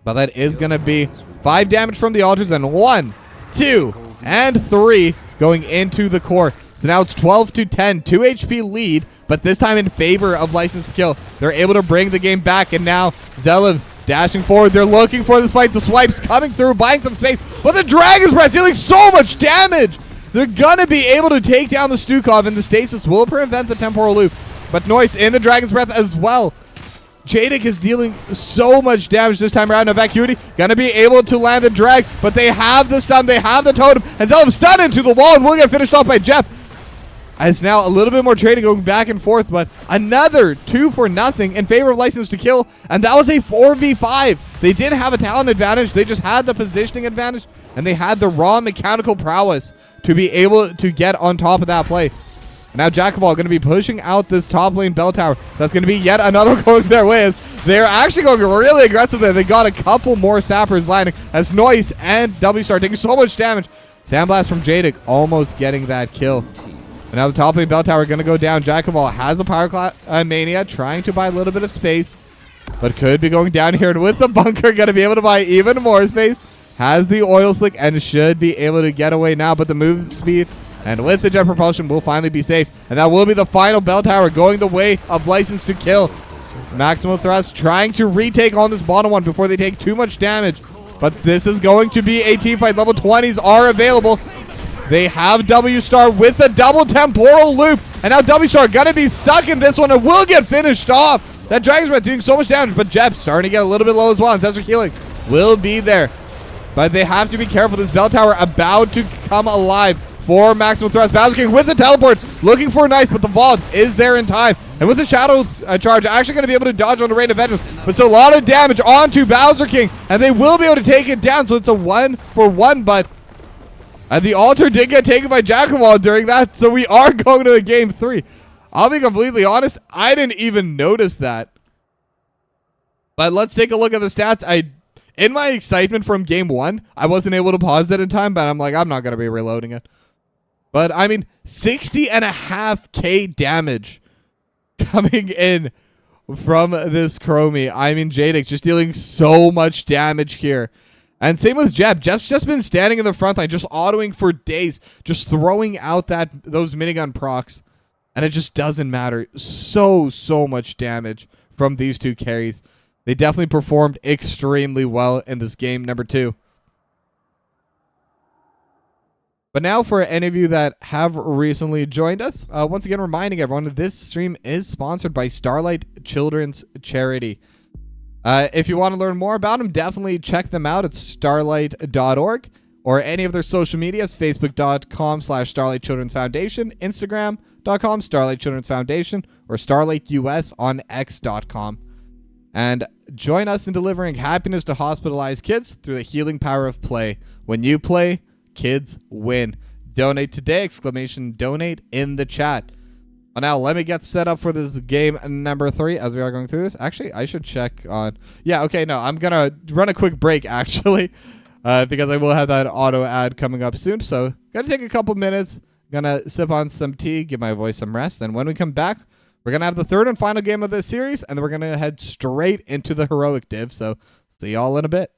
But that is going to be 5 damage from the altars, and 1, 2, and 3 going into the core. So now it's 12 to 10, 2 HP lead, but this time in favor of License to Kill. They're able to bring the game back, and now Zelev dashing forward. They're looking for this fight. The swipes coming through, buying some space, but the Dragon's Breath dealing so much damage. They're going to be able to take down the Stukov, and the stasis will prevent the temporal loop. But Noise in the Dragon's Breath as well. Jadic is dealing so much damage this time around. Now Vacuity going to be able to land the drag, but they have the stun, they have the totem, and Zelev stun into the wall, and will get finished off by Jeff. It's now a little bit more trading going back and forth, but another 2-for-0 in favor of License to Kill, and that was a 4v5. They did have a talent advantage, they just had the positioning advantage, and they had the raw mechanical prowess to be able to get on top of that play. Now Jack of All going to be pushing out this top lane bell tower. That's going to be yet another going their way, as they're actually going really aggressive there. They got a couple more sappers landing as Noise and W Star taking so much damage. Sandblast from Jadic almost getting that kill. And now the top lane bell tower going to go down. Jack of all has a power mania, trying to buy a little bit of space, but could be going down here. And with the bunker, going to be able to buy even more space. Has the oil slick and should be able to get away now, but the move speed and with the jet propulsion will finally be safe. And that will be the final bell tower going the way of License to Kill. Maximum Thrust trying to retake on this bottom one before they take too much damage. But this is going to be a team fight. Level 20s are available. They have W Star with a double temporal loop. And now W Star going to be stuck in this one and will get finished off. That Dragon's Breath doing so much damage, but Jeb starting to get a little bit low as well. And Sensor Healing will be there. But they have to be careful. This bell tower about to come alive for Maximum Thrust. Bowser King with the teleport, looking for nice, but the vault is there in time. And with the Shadow Charge, actually going to be able to dodge on the Rain of Vengeance. But it's a lot of damage onto Bowser King, and they will be able to take it down. So it's a 1-for-1, but the altar did get taken by Jackamal during that, so we are going to game 3. I'll be completely honest, I didn't even notice that. But let's take a look at the stats. In my excitement from game 1, I wasn't able to pause it in time, but I'm like, I'm not going to be reloading it. But, I mean, 60.5k damage coming in from this Chromie. I mean, Jadic just dealing so much damage here. And same with Jeb. Jeb's just been standing in the front line, just autoing for days, just throwing out those minigun procs. And it just doesn't matter. So much damage from these two carries. They definitely performed extremely well in this game number 2. But now for any of you that have recently joined us, once again reminding everyone that this stream is sponsored by Starlight Children's Charity. If you want to learn more about them, definitely check them out at starlight.org or any of their social medias, facebook.com/Starlight Children's Foundation, Instagram.com Starlight Children's Foundation, or Starlight US on x.com. And join us in delivering happiness to hospitalized kids through the healing power of play. When you play, kids win. Donate today! !Donate in the chat. Well, now let me get set up for this game number 3 as we are going through this. Actually, I should check on... Yeah, okay, no, I'm going to run a quick break, actually, because I will have that auto ad coming up soon. So, going to take a couple minutes, going to sip on some tea, give my voice some rest, and when we come back, we're going to have the third and final game of this series, and then we're going to head straight into the heroic div. So, see y'all in a bit.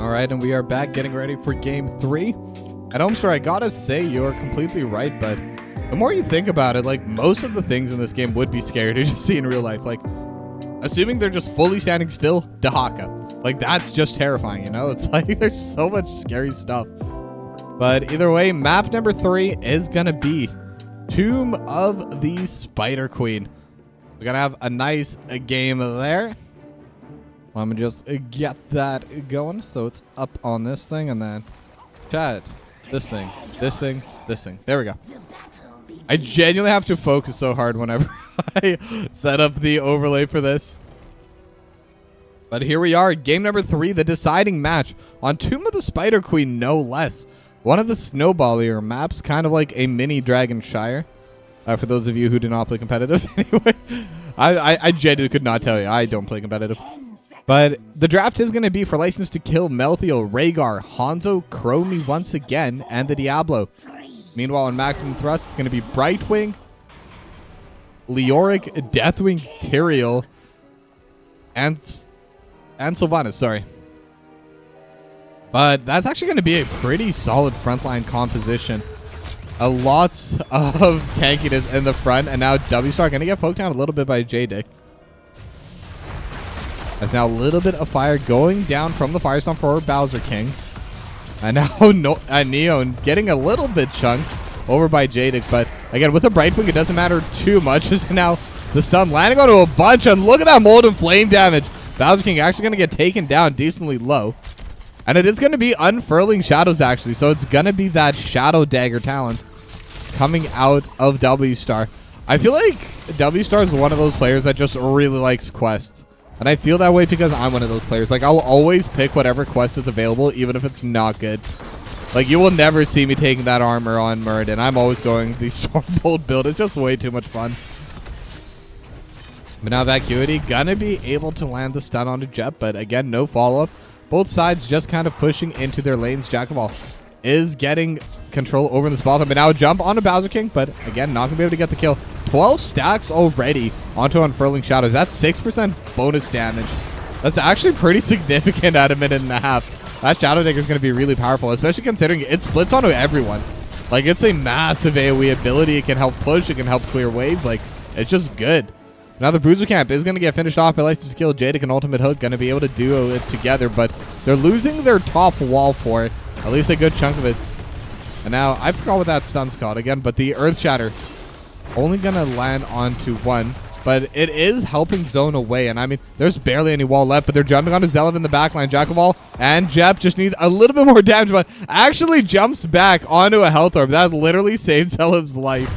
All right, and we are back getting ready for game 3. At Homestar, I gotta say you're completely right, but the more you think about it, like, most of the things in this game would be scary to just see in real life. Like, assuming they're just fully standing still, Dahaka. Like, that's just terrifying, you know? It's like there's so much scary stuff. But either way, map number 3 is gonna be Tomb of the Spider Queen. We're gonna have a nice game there. Let me just get that going. So it's up on this thing, and then chat, this thing, this thing, this thing. There we go. I genuinely have to focus so hard whenever I set up the overlay for this. But here we are, game number 3, the deciding match on Tomb of the Spider Queen, no less. One of the snowballier maps, kind of like a mini Dragon Shire. For those of you who do not play competitive, anyway. I genuinely could not tell you. I don't play competitive. But the draft is going to be for License to Kill, Melthiel, Rhaegar, Hanzo, Chromie once again, and the Diablo. Meanwhile, in Maximum Thrust, it's going to be Brightwing, Leoric, Deathwing, Tyrael, and Sylvanas, sorry. But that's actually going to be a pretty solid frontline composition. A lot of tankiness in the front, and now W-Star going to get poked down a little bit by J-Dick. There's now a little bit of fire going down from the Firestorm for Bowser King. And now Neo getting a little bit chunked over by J-Dick. But again, with the Brightwing, it doesn't matter too much. Just now the stun landing onto a bunch. And look at that Molten Flame damage. Bowser King actually going to get taken down decently low. And it is going to be Unfurling Shadows, actually. So it's going to be that Shadow Dagger talent coming out of W-Star. I feel like W-Star is one of those players that just really likes quests. And I feel that way because I'm one of those players. Like, I'll always pick whatever quest is available, even if it's not good. Like, you will never see me taking that armor on Muradin. I'm always going the Stormbolt build. It's just way too much fun. But now Vacuity gonna be able to land the stun onto Jet, but again, no follow-up. Both sides just kind of pushing into their lanes. Jack of all is getting control over the spot, but now a jump onto Bowser King, but again, not gonna be able to get the kill. 12 stacks already onto Unfurling Shadows. That's 6% bonus damage. That's actually pretty significant at a minute and a half. That Shadow Dagger is going to be really powerful, especially considering it splits onto everyone. Like, it's a massive AoE ability. It can help push. It can help clear waves. Like, it's just good. Now the Bruiser Camp is going to get finished off by License to Kill. J-Dick and Ultimate Hook going to be able to duo it together, but they're losing their top wall for it. At least a good chunk of it. And now, I forgot what that stun's called again, but the Earth Shatter only going to land onto one, but it is helping zone away. And I mean, there's barely any wall left, but they're jumping onto Zelev in the backline. Jack of all and Jep just need a little bit more damage, but actually jumps back onto a health orb. That literally saved Zelev's life.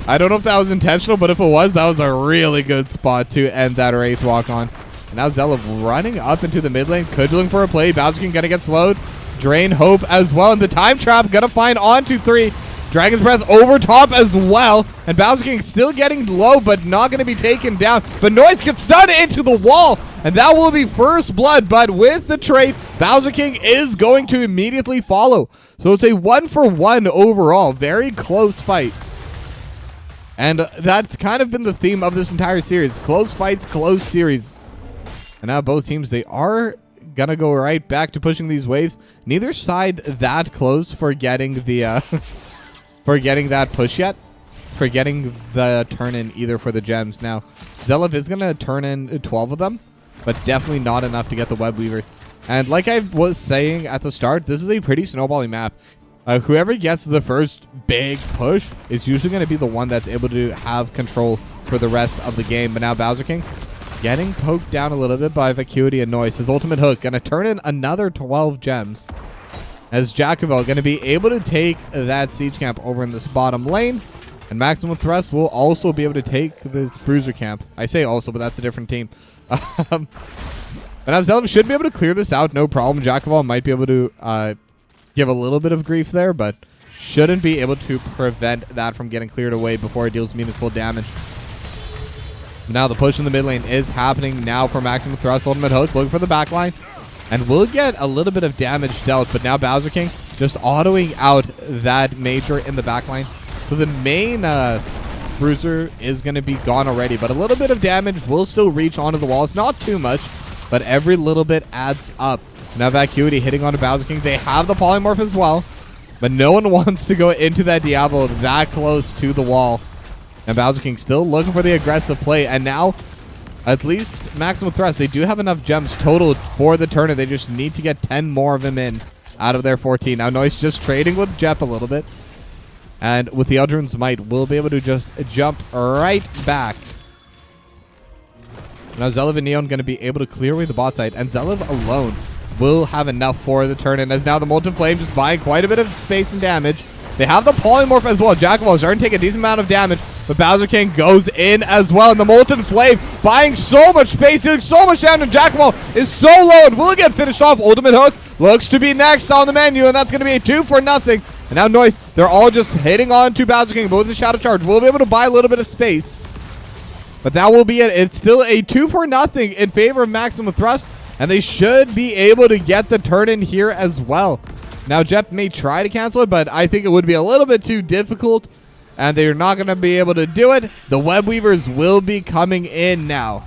I don't know if that was intentional, but if it was, that was a really good spot to end that Wraith walk on. And now Zelev running up into the mid lane, cudgeling for a play. Bowser King gonna get slowed. Drain Hope as well, and the time trap gonna find onto 3. Dragon's Breath over top as well. And Bowser King still getting low, but not going to be taken down. But Noise gets stunned into the wall. And that will be first blood. But with the trait, Bowser King is going to immediately follow. So it's a 1-for-1 overall. Very close fight. And that's kind of been the theme of this entire series. Close fights, close series. And now both teams, they are going to go right back to pushing these waves. Neither side that close for getting the... for getting that push yet, for getting the turn in either for the gems. Now, Zelev is going to turn in 12 of them, but definitely not enough to get the web weavers. And like I was saying at the start, this is a pretty snowballing map. Whoever gets the first big push is usually going to be the one that's able to have control for the rest of the game. But now Bowser King getting poked down a little bit by Vacuity and Noise. His ultimate hook going to turn in another 12 gems. As Jacobel going to be able to take that siege camp over in this bottom lane. And Maximum Thrust will also be able to take this Bruiser camp. I say also, but that's a different team. And now Zelev should be able to clear this out, no problem. Jacobel might be able to give a little bit of grief there, but shouldn't be able to prevent that from getting cleared away before it deals meaningful damage. Now the push in the mid lane is happening now for Maximum Thrust. Ultimate Hook looking for the back line. And we'll get a little bit of damage dealt, but now Bowser King just autoing out that Major in the backline. So the main Bruiser is going to be gone already, but a little bit of damage will still reach onto the walls. Not too much, but every little bit adds up. Now Vacuity hitting onto Bowser King. They have the polymorph as well, but no one wants to go into that Diablo that close to the wall. And Bowser King still looking for the aggressive play. And now, at least Maximum Thrust, they do have enough gems total for the turn. They just need to get 10 more of them in out of their 14. Now Noise just trading with Jep a little bit. And with the Eldrin's Might, we'll be able to just jump right back. Now Zelev and Neon going to be able to clear away the bot side. And Zelev alone will have enough for the turn. And as now the Molten Flame just buying quite a bit of space and damage. They have the polymorph as well. Jack of all starting to take a decent amount of damage, but Bowser King goes in as well. And the Molten Flame buying so much space, dealing so much damage. And Jack of all is so low and will get finished off. Ultimate Hook looks to be next on the menu, and that's going to be a 2-0. And now Noise, they're all just hitting on to Bowser King, but with the Shadow Charge, we'll be able to buy a little bit of space. But that will be it. It's still a 2-0 in favor of Maximum Thrust, and they should be able to get the turn in here as well. Now, Jep may try to cancel it, but I think it would be a little bit too difficult, and they're not going to be able to do it. The Web Weavers will be coming in now.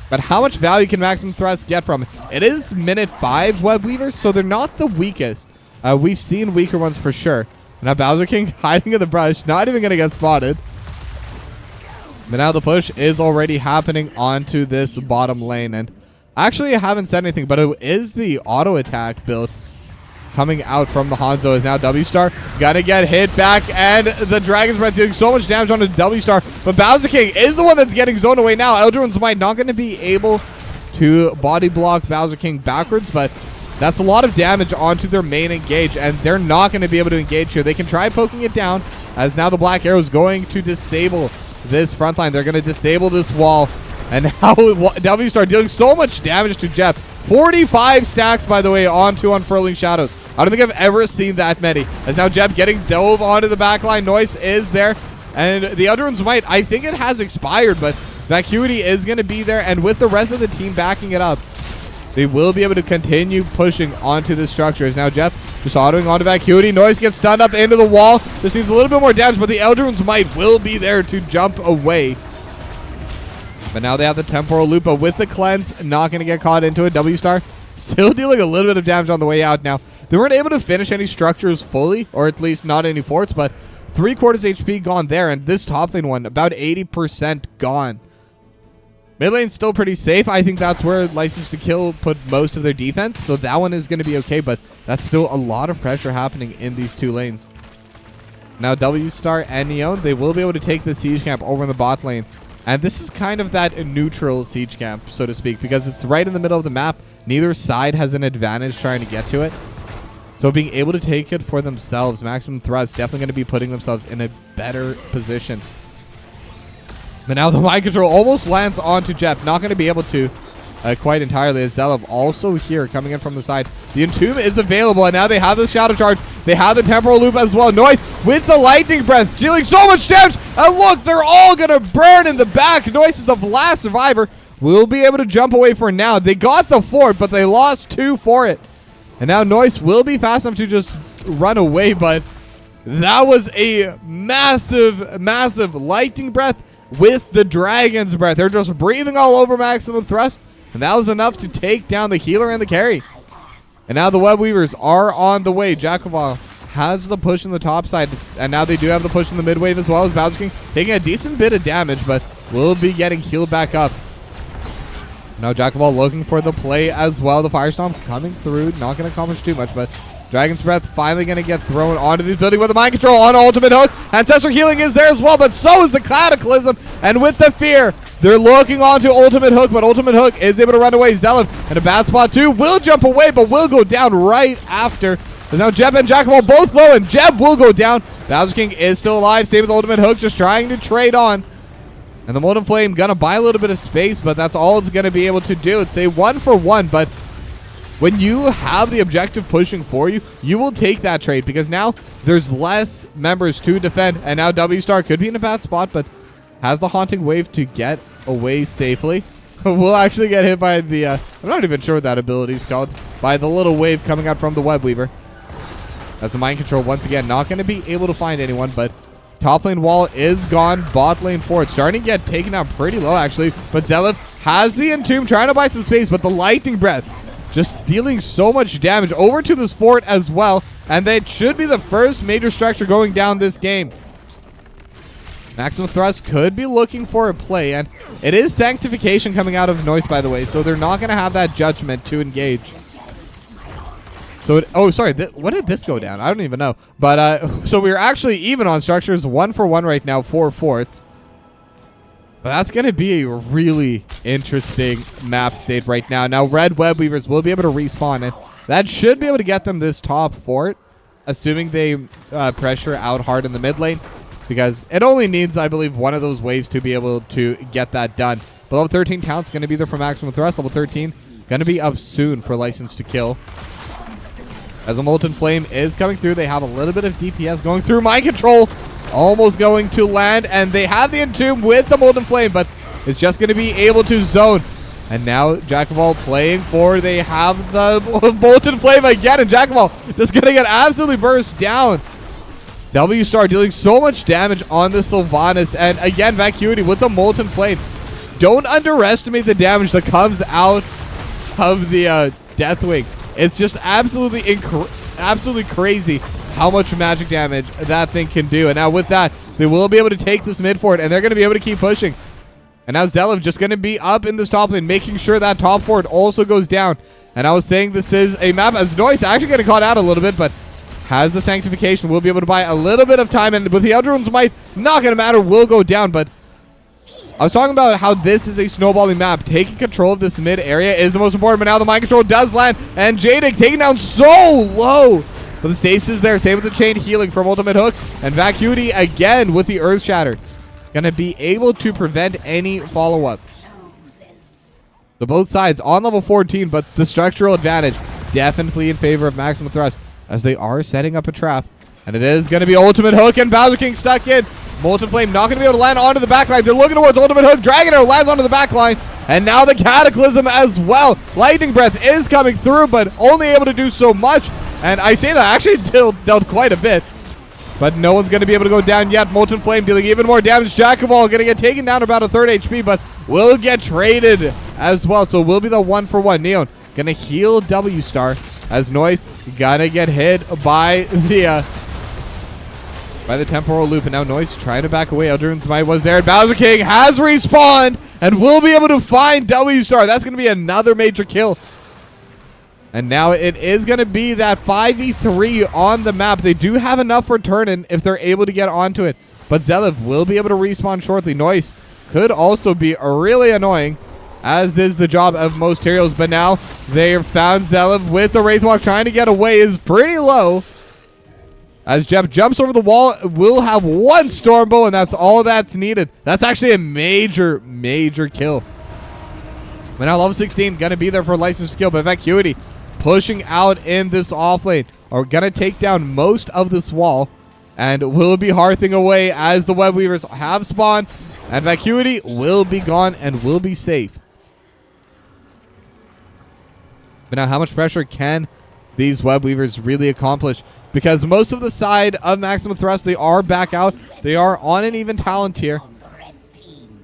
But how much value can Maximum Thrust get from it? It is minute 5 Web Weavers, so they're not the weakest. We've seen weaker ones for sure. Now, Bowser King hiding in the brush, not even going to get spotted. But now the push is already happening onto this bottom lane, and actually I haven't said anything, but it is the auto attack build coming out from the Hanzo. Is now W-Star gonna get hit back, and the Dragon's Breath doing so much damage on the W-Star, but Bowser King is the one that's getting zoned away now. Eldrin's Might not gonna be able to body block Bowser King backwards, but that's a lot of damage onto their main engage, and they're not gonna be able to engage here. They can try poking it down, as now the Black Arrow is going to disable this front line. They're gonna disable this wall, and now W-Star dealing so much damage to Jep. 45 stacks, by the way, onto Unfurling Shadows. I don't think I've ever seen that many. As now Jeb getting dove onto the backline. Noise is there. And the other one's Might, I think it has expired, but Vacuity is going to be there. And with the rest of the team backing it up, they will be able to continue pushing onto the structures. Now Jeff just autoing onto Vacuity. Noise gets stunned up into the wall. This needs a little bit more damage, but the Eldrin's Might will be there to jump away. But now they have the Temporal Loop, but with the Cleanse, not going to get caught into it. W-Star still dealing a little bit of damage on the way out now. They weren't able to finish any structures fully, or at least not any forts, but 3/4 HP gone there, and this top lane one, about 80% gone. Mid lane's still pretty safe. I think that's where License to Kill put most of their defense, so that one is going to be okay, but that's still a lot of pressure happening in these two lanes. Now W-Star and Neon, they will be able to take the siege camp over in the bot lane. And this is kind of that neutral siege camp, so to speak, because it's right in the middle of the map. Neither side has an advantage trying to get to it. So being able to take it for themselves, Maximum Thrust definitely going to be putting themselves in a better position. But now the mind control almost lands onto Jep. Not going to be able to quite entirely, as Zelev also here coming in from the side. The Entomb is available, and now they have the Shadow Charge. They have the Temporal Loop as well. Noise with the Lightning Breath, dealing so much damage. And look, they're all going to burn in the back. Noise is the last survivor. Will be able to jump away for now. They got the fort, but they lost 2 for it. And now Noise will be fast enough to just run away, but that was a massive, massive Lightning Breath with the Dragon's Breath. They're just breathing all over Maximum Thrust, and that was enough to take down the healer and the carry. And now the Web Weavers are on the way. Jakoval has the push in the top side, and now they do have the push in the mid wave as well, as Bowser King taking a decent bit of damage, but will be getting healed back up. Now Jakoval looking for the play as well. The Firestorm coming through, not going to accomplish too much, but Dragon's Breath finally going to get thrown onto the building with the mind control on Ultimate Hook. Ancestral Healing is there as well, but so is the Cataclysm. And with the Fear, they're looking onto Ultimate Hook, but Ultimate Hook is able to run away. Zelev in a bad spot too. Will jump away, but will go down right after. And now Jeb and Jakoval both low, and Jeb will go down. Bowser King is still alive. Same with Ultimate Hook, just trying to trade on. And the Molten Flame going to buy a little bit of space, but that's all it's going to be able to do. It's a 1-for-1, but when you have the objective pushing for you, you will take that trade, because now there's less members to defend. And now W-Star could be in a bad spot, but has the Haunting Wave to get away safely. We'll actually get hit by the, I'm not even sure what that ability is called, by the little wave coming out from the Web Weaver. As the mind control, once again, not going to be able to find anyone, but top lane wall is gone. Bot lane forward starting to get taken out pretty low, actually. But Zelev has the Entomb, trying to buy some space, but the Lightning Breath just dealing so much damage over to this fort as well. And that should be the first major structure going down this game. Maximum Thrust could be looking for a play, and it is Sanctification coming out of Noise, by the way, so they're not going to have that judgment to engage. So, oh, sorry, when did this go down? I don't even know. But, so we're actually even on structures, 1 for 1 right now, 4 forts. But that's going to be a really interesting map state right now. Now, Red Web Weavers will be able to respawn, and that should be able to get them this top fort, assuming they pressure out hard in the mid lane. Because it only needs, I believe, one of those waves to be able to get that done. But level 13 count's going to be there for Maximum Thrust. Level 13 going to be up soon for License to Kill. As a Molten Flame is coming through, they have a little bit of DPS going through. Mind Control almost going to land. And they have the Entomb with the Molten Flame, but it's just going to be able to zone. And now Jack of All playing forward. They have the Molten Flame again. And Jack of All just going to get absolutely burst down. W-Star dealing so much damage on the Sylvanas. And again, Vacuity with the Molten Flame. Don't underestimate the damage that comes out of the Deathwing. It's just absolutely crazy how much magic damage that thing can do. And now with that, they will be able to take this mid fort, and they're going to be able to keep pushing. And now Zelev just going to be up in this top lane, making sure that top fort also goes down. And I was saying this is a map as Noise actually getting caught out a little bit, but has the Sanctification, will be able to buy a little bit of time, and with the Eldrune's Might, not going to matter, will go down. But I was talking about how this is a snowballing map. Taking control of this mid area is the most important, but now the Mind Control does land, and Jadik taking down so low. But the stasis is there, same with the Chain Healing from Ultimate Hook, and Vacuity again with the Earth Shatter. Going to be able to prevent any follow-up. So both sides on level 14, but the structural advantage definitely in favor of Maximum Thrust, as they are setting up a trap. And it is going to be Ultimate Hook, and Bowser King stuck in. Molten Flame not going to be able to land onto the backline. They're looking towards Ultimate Hook. Dragon Arrow lands onto the backline. And now the Cataclysm as well. Lightning Breath is coming through, but only able to do so much. And I say that actually dealt quite a bit. But no one's going to be able to go down yet. Molten Flame dealing even more damage. Jack of All going to get taken down about a third HP, but will get traded as well. So will be the 1 for 1. Neon going to heal W-Star. As Noise gonna get hit by the temporal loop, and now Noise trying to back away. Eldrune's Might was there. Bowser King has respawned and will be able to find W-Star. That's gonna be another major kill. And now it is gonna be that 5v3 on the map. They do have enough for turn-in if they're able to get onto it, but Zelev will be able to respawn shortly. Noise could also be really annoying, as is the job of most heroes. But now they have found Zelev with the Wraithwalk trying to get away, is pretty low. As Jeb jumps over the wall, will have one Stormbow, and that's all that's needed. That's actually a major, major kill. But now level 16 going to be there for License to Kill, but Vacuity pushing out in this off lane are going to take down most of this wall, and will be hearthing away as the Web Weavers have spawned, and Vacuity will be gone and will be safe. But now how much pressure can these Web Weavers really accomplish? Because most of the side of Maximum Thrust, they are back out. They are on an even talent tier.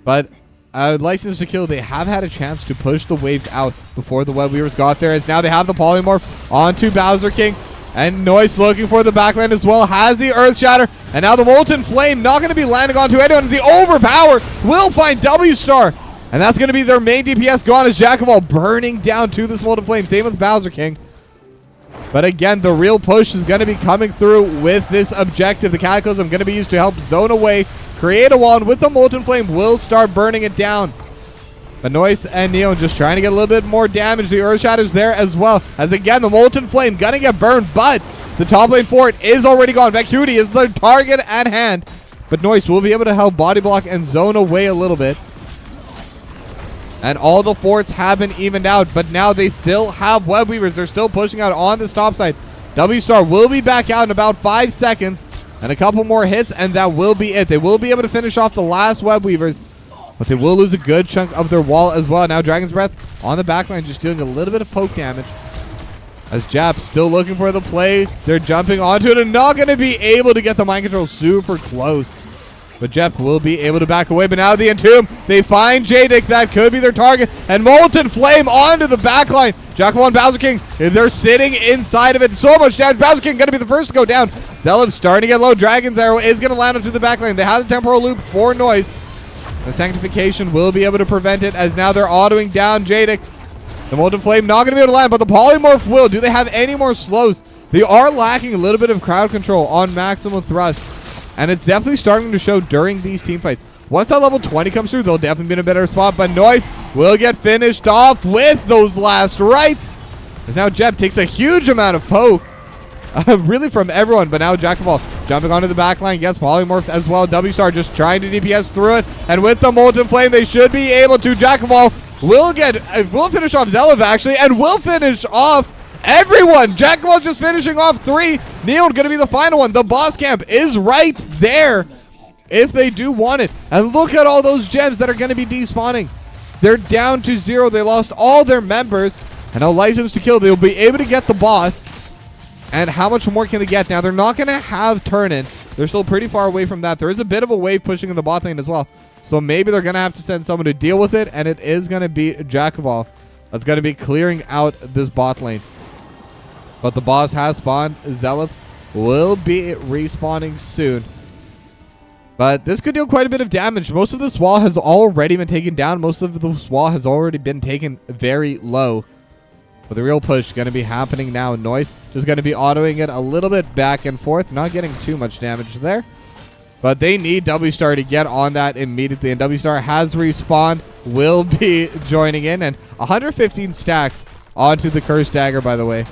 But License to Kill, they have had a chance to push the waves out before the Web Weavers got there. As now they have the Polymorph onto Bowser King. And Noise looking for the backland as well. Has the Earth Shatter. And now the Molten Flame not going to be landing onto anyone. The Overpower will find W-Star. And that's going to be their main DPS gone, as Jack of All burning down to this Molten Flame. Same with Bowser King. But again, the real push is going to be coming through with this objective. The Cataclysm going to be used to help zone away, create a wall, and with the Molten Flame will start burning it down. But Noise and Neon just trying to get a little bit more damage. The Earth Shatter's there as well, as again, the Molten Flame going to get burned, but the top lane fort is already gone. Vacuity is the target at hand, but Noise will be able to help body block and zone away a little bit. And all the forts have been evened out, but now they still have Web Weavers. They're still pushing out on this top side. W-Star will be back out in about 5 seconds, and a couple more hits, and that will be it. They will be able to finish off the last Web Weavers, but they will lose a good chunk of their wall as well. Now Dragon's Breath on the backline, just dealing a little bit of poke damage. As Jap still looking for the play. They're jumping onto it and not going to be able to get the mind control super close. But Jeff will be able to back away. But now the Entomb, they find Jadik. That could be their target. And Molten Flame onto the backline. Jack of all and Bowser King, they're sitting inside of it. So much damage. Bowser King going to be the first to go down. Zelov starting to get low. Dragon's Arrow is going to land onto the back lane. They have the temporal loop for Noise. The Sanctification will be able to prevent it as now they're autoing down Jadic. The Molten Flame not going to be able to land, but the Polymorph will. Do they have any more slows? They are lacking a little bit of crowd control on Maximum Thrust, and it's definitely starting to show during these team fights. Once that level 20 comes through, they'll definitely be in a better spot, but Noise will get finished off with those last rights. As now Jeb takes a huge amount of poke, really from everyone, but now Jack of all jumping onto the back line, gets polymorphed as well. W-Star just trying to DPS through it, and with the Molten Flame, they should be able to. Jack of all will finish off Zelov actually, and will finish off everyone. Jack of all just finishing off 3. Neon going to be the final one. The boss camp is right there if they do want it. And look at all those gems that are going to be despawning. They're down to 0. They lost all their members. And now License to Kill, they'll be able to get the boss. And how much more can they get? Now, they're not going to have turn-in. They're still pretty far away from that. There is a bit of a wave pushing in the bot lane as well. So maybe they're going to have to send someone to deal with it. And it is going to be Jack of all that's going to be clearing out this bot lane. But the boss has spawned. Zelov will be respawning soon. But this could deal quite a bit of damage. Most of this wall has already been taken down. Most of this wall has already been taken very low. But the real push is going to be happening now. Noise just going to be autoing it a little bit back and forth. Not getting too much damage there. But they need W-Star to get on that immediately. And W-Star has respawned. Will be joining in. And 115 stacks onto the Cursed Dagger, by the way.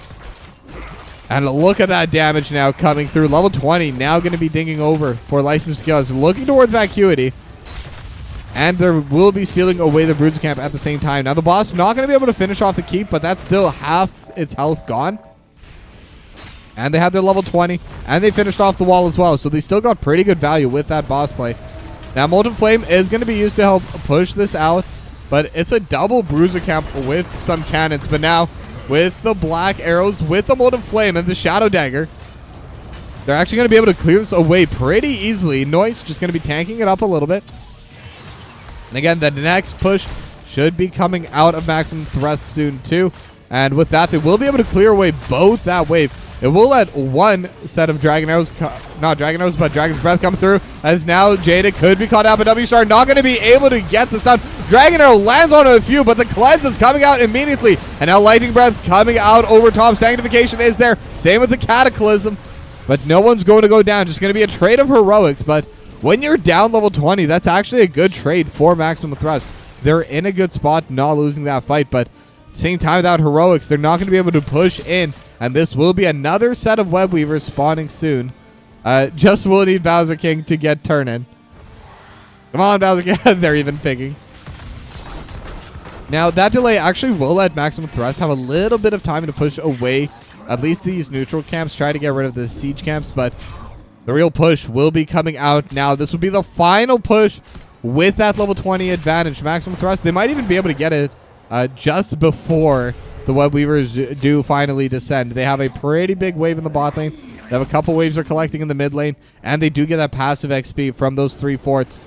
And look at that damage now coming through. Level 20 now going to be dinging over for Licensed Kills. Looking towards Vacuity. And there will be sealing away the Bruiser Camp at the same time. Now the boss not going to be able to finish off the keep, but that's still half its health gone. And they had their level 20. And they finished off the wall as well. So they still got pretty good value with that boss play. Now Molten Flame is going to be used to help push this out. But it's a double Bruiser Camp with some cannons. But now, with the black arrows, with the Molten Flame and the Shadow Dagger, they're actually going to be able to clear this away pretty easily. Noise just going to be tanking it up a little bit. And again, the next push should be coming out of Maximum Thrust soon too. And with that, they will be able to clear away both that wave. It will let one set of Dragon Arrows, not Dragon Arrows, but Dragon's Breath come through. As now Jada could be caught out, but W-Star not going to be able to get the stun. Dragon Arrow lands on a few, but the Cleanse is coming out immediately. And now Lightning Breath coming out over top. Sanctification is there. Same with the Cataclysm. But no one's going to go down. Just going to be a trade of heroics. But when you're down level 20, that's actually a good trade for Maximum Thrust. They're in a good spot, not losing that fight. But at the same time, without heroics, they're not going to be able to push in. And this will be another set of Web Weavers spawning soon. Just will need Bowser King to get turn-in. Come on, Bowser King. They're even picking. Now, that delay actually will let Maximum Thrust have a little bit of time to push away at least these neutral camps, try to get rid of the siege camps, but the real push will be coming out now. This will be the final push with that level 20 advantage. Maximum Thrust, they might even be able to get it just before the Web Weavers do finally descend. They have a pretty big wave in the bot lane. They have a couple waves they're collecting in the mid lane, and they do get that passive XP from those 3 forts.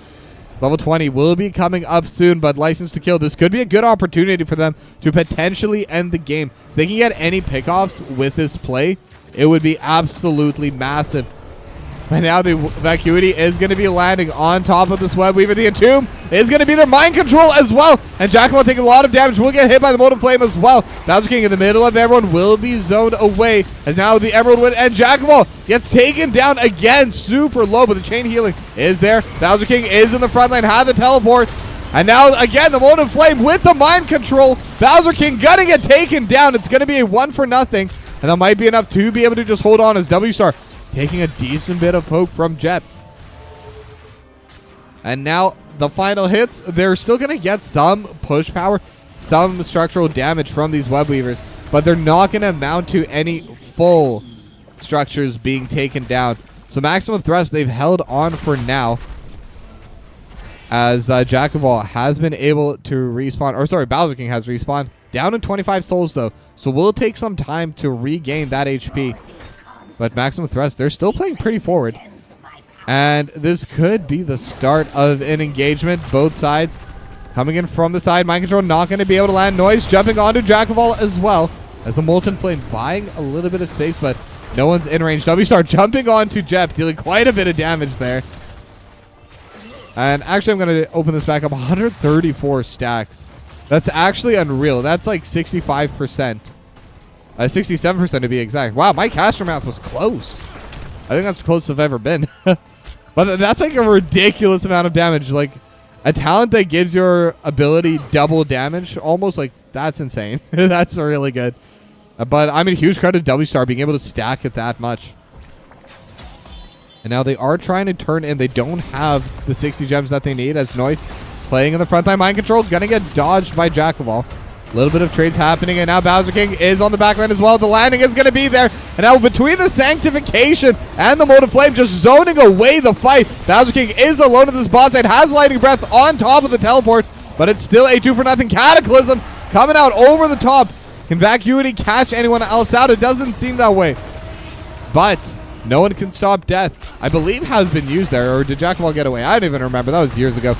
Level 20 will be coming up soon, but License to Kill, this could be a good opportunity for them to potentially end the game. If they can get any pickoffs with this play, it would be absolutely massive. But now the Vacuity is going to be landing on top of this Web Weaver. The Entomb is going to be their mind control as well. And Jackal will take a lot of damage. Will get hit by the Molten Flame as well. Bowser King in the middle of everyone will be zoned away. As now the Emerald Wind and Jackal gets taken down again. Super low, but the chain healing is there. Bowser King is in the front line. Had the teleport. And now again the Molten Flame with the mind control. Bowser King gonna get taken down. It's going to be a 1-for-0. And that might be enough to be able to just hold on as W-Star taking a decent bit of poke from Jet. And now the final hits, they're still going to get some push power, some structural damage from these Web Weavers, but they're not going to amount to any full structures being taken down. So Maximum Thrust, they've held on for now. As Jack of all has been able to respawn, or sorry, Bowser King has respawned. Down in 25 souls though, so we'll take some time to regain that HP. But Maximum Thrust, they're still playing pretty forward. And this could be the start of an engagement. Both sides Coming in from the side. Mind Control not going to be able to land. Noise jumping onto Jack of All as well. As the Molten Flame buying a little bit of space, but no one's in range. W-Star jumping onto Jep, dealing quite a bit of damage there. And actually, I'm going to open this back up. 134 stacks. That's actually unreal. That's like 65%. 67% to be exact. Wow, my caster math was close. I think that's the closest I've ever been. But that's like a ridiculous amount of damage. Like, a talent that gives your ability double damage, almost, like, that's insane. That's really good. But I mean, huge credit to W-Star being able to stack it that much. And now they are trying to turn in. They don't have the 60 gems that they need, as Noise playing in the front line. Mind Control gonna get dodged by Jack of All. A little bit of trades happening, and now Bowser King is on the backline as well. The landing is going to be there. And now between the Sanctification and the Molten Flame just zoning away the fight, Bowser King is alone at this boss and has Lightning Breath on top of the teleport, but it's still a 2-for-0 Cataclysm coming out over the top. Can Vacuity catch anyone else out? It doesn't seem that way. But no one can stop death. I believe has been used there, or did Jack of All get away? I don't even remember. That was years ago.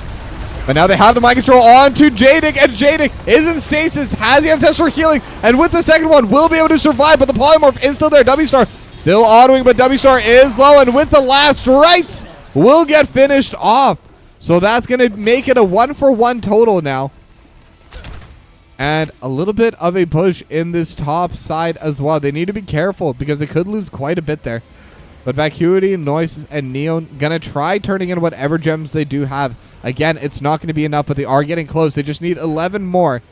But now they have the Mind Control on to Jadik, and Jadik is in stasis, has the Ancestral Healing, and with the second one will be able to survive, but the Polymorph is still there. W-Star still autoing, but W-Star is low, and with the last rites, will get finished off. So that's going to make it a 1-for-1 total now. And a little bit of a push in this top side as well. They need to be careful because they could lose quite a bit there. But Vacuity, Noise, and Neon going to try turning in whatever gems they do have. Again, it's not going to be enough, but they are getting close. They just need 11 more.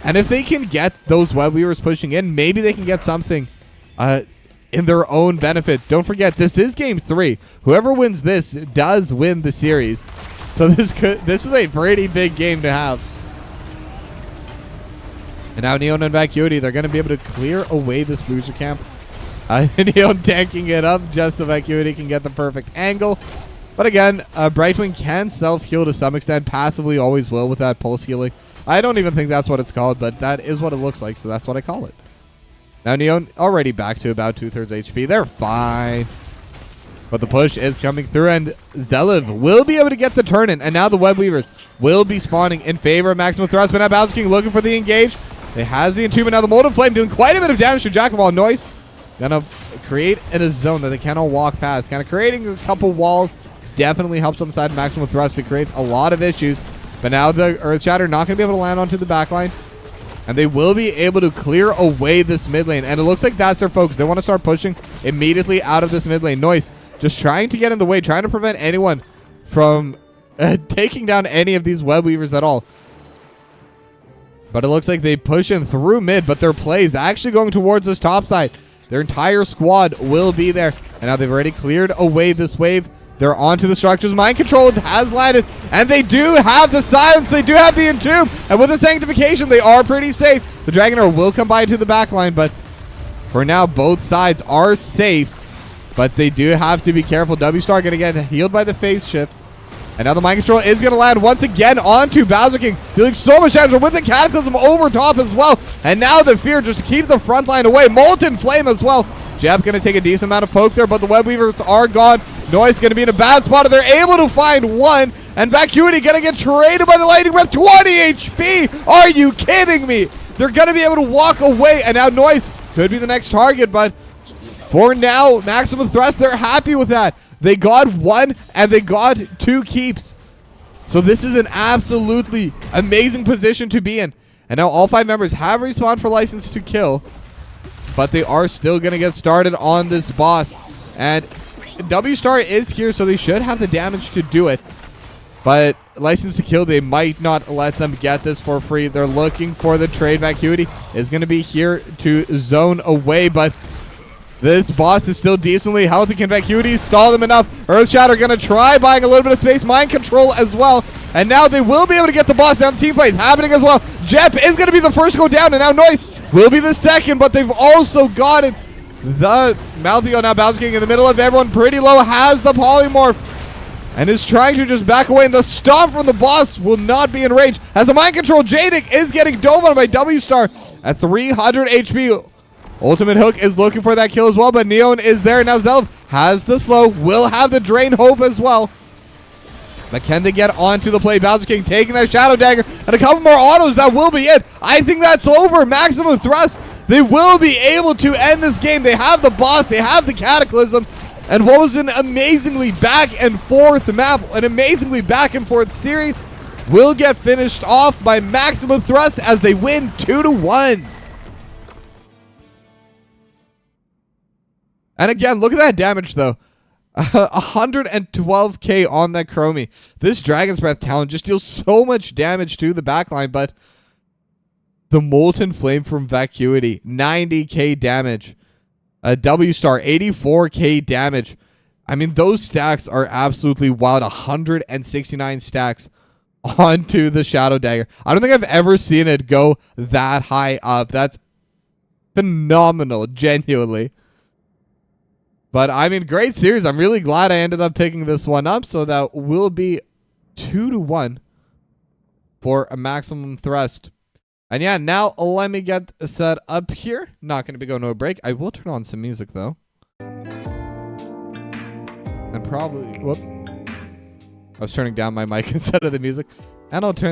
And if they can get those Web Weavers pushing in, maybe they can get something in their own benefit. Don't forget, this is Game 3. Whoever wins this does win the series. So this is a pretty big game to have. And now Neon and Vacuity, they're going to be able to clear away this booster camp. Neon tanking it up just so Vacuity can get the perfect angle. But again, Brightwing can self-heal to some extent. Passively always will with that pulse healing. I don't even think that's what it's called, but that is what it looks like, so that's what I call it. Now Neon already back to about 2/3 HP. They're fine. But the push is coming through, and Zelev will be able to get the turn in. And now the Web Weavers will be spawning in favor of Maximum Thrust. But now Bowser King looking for the engage. It has the Entombment. Now the Molten Flame doing quite a bit of damage to Jack of All. Noise gonna create in a zone that they cannot walk past. Kind of creating a couple walls. Definitely helps on the side of Maximum Thrust. It creates a lot of issues. But now the Earth Shatter not going to be able to land onto the backline. And they will be able to clear away this mid lane. And it looks like that's their focus. They want to start pushing immediately out of this mid lane. Noise just trying to get in the way. Trying to prevent anyone from taking down any of these Web Weavers at all. But it looks like they push in through mid. But their play is actually going towards this top side. Their entire squad will be there. And now they've already cleared away this wave. They're onto the structures. Mind Control has landed. And they do have the silence. They do have the Entomb. And with the Sanctification, they are pretty safe. The Dragonair will come by to the backline. But for now, both sides are safe. But they do have to be careful. W-Star going to get healed by the phase shift. And now the Mind Control is going to land once again onto Bowser King. Dealing so much damage with the Cataclysm over top as well. And now the Fear just to keep the front line away. Molten Flame as well. Jeb going to take a decent amount of poke there, but the Web Weavers are gone. Noise going to be in a bad spot. They're able to find one. And Vacuity going to get traded by the Lightning Breath. 20 HP! Are you kidding me? They're going to be able to walk away. And now Noise could be the next target, but for now, Maximum Thrust, they're happy with that. They got one, and they got two keeps. So this is an absolutely amazing position to be in. And now all 5 members have respawned for License to Kill. But they are still going to get started on this boss. And W-Star is here, so they should have the damage to do it. But License to Kill, they might not let them get this for free. They're looking for the trade. Vacuity is going to be here to zone away, but this boss is still decently healthy. Can Vacuity stall them enough? Earth Shatter going to try buying a little bit of space. Mind Control as well. And now they will be able to get the boss down. Team fight is happening as well. Jep is going to be the first to go down, and now Noise will be the second, but they've also gotten the Maltheo. Now Bowser King in the middle of everyone, pretty low, has the Polymorph and is trying to just back away, and the stomp from the boss will not be in range as the Mind Control. Jadik is getting dove on by W-Star at 300 HP. Ultimate Hook is looking for that kill as well, but Neon is there. Now Zelf has the slow, will have the Drain Hope as well. But can they get onto the play? Bowser King taking that Shadow Dagger and a couple more autos. That will be it. I think that's over. Maximum Thrust. They will be able to end this game. They have the boss. They have the Cataclysm. And what was an amazingly back and forth map, an amazingly back and forth series, will get finished off by Maximum Thrust as they win 2-1. And again, look at that damage though. 112k on that Chromie. This Dragon's Breath talent just deals so much damage to the backline, but the Molten Flame from Vacuity, 90k damage. A W Star, 84k damage. I mean, those stacks are absolutely wild. 169 stacks onto the Shadow Dagger. I don't think I've ever seen it go that high up. That's phenomenal, genuinely. But I mean, great series. I'm really glad I ended up picking this one up. So that will be 2-1 for a Maximum Thrust. And yeah, now let me get set up here. Not going to be going to a break. I will turn on some music though. And probably, whoop. I was turning down my mic instead of the music. And I'll turn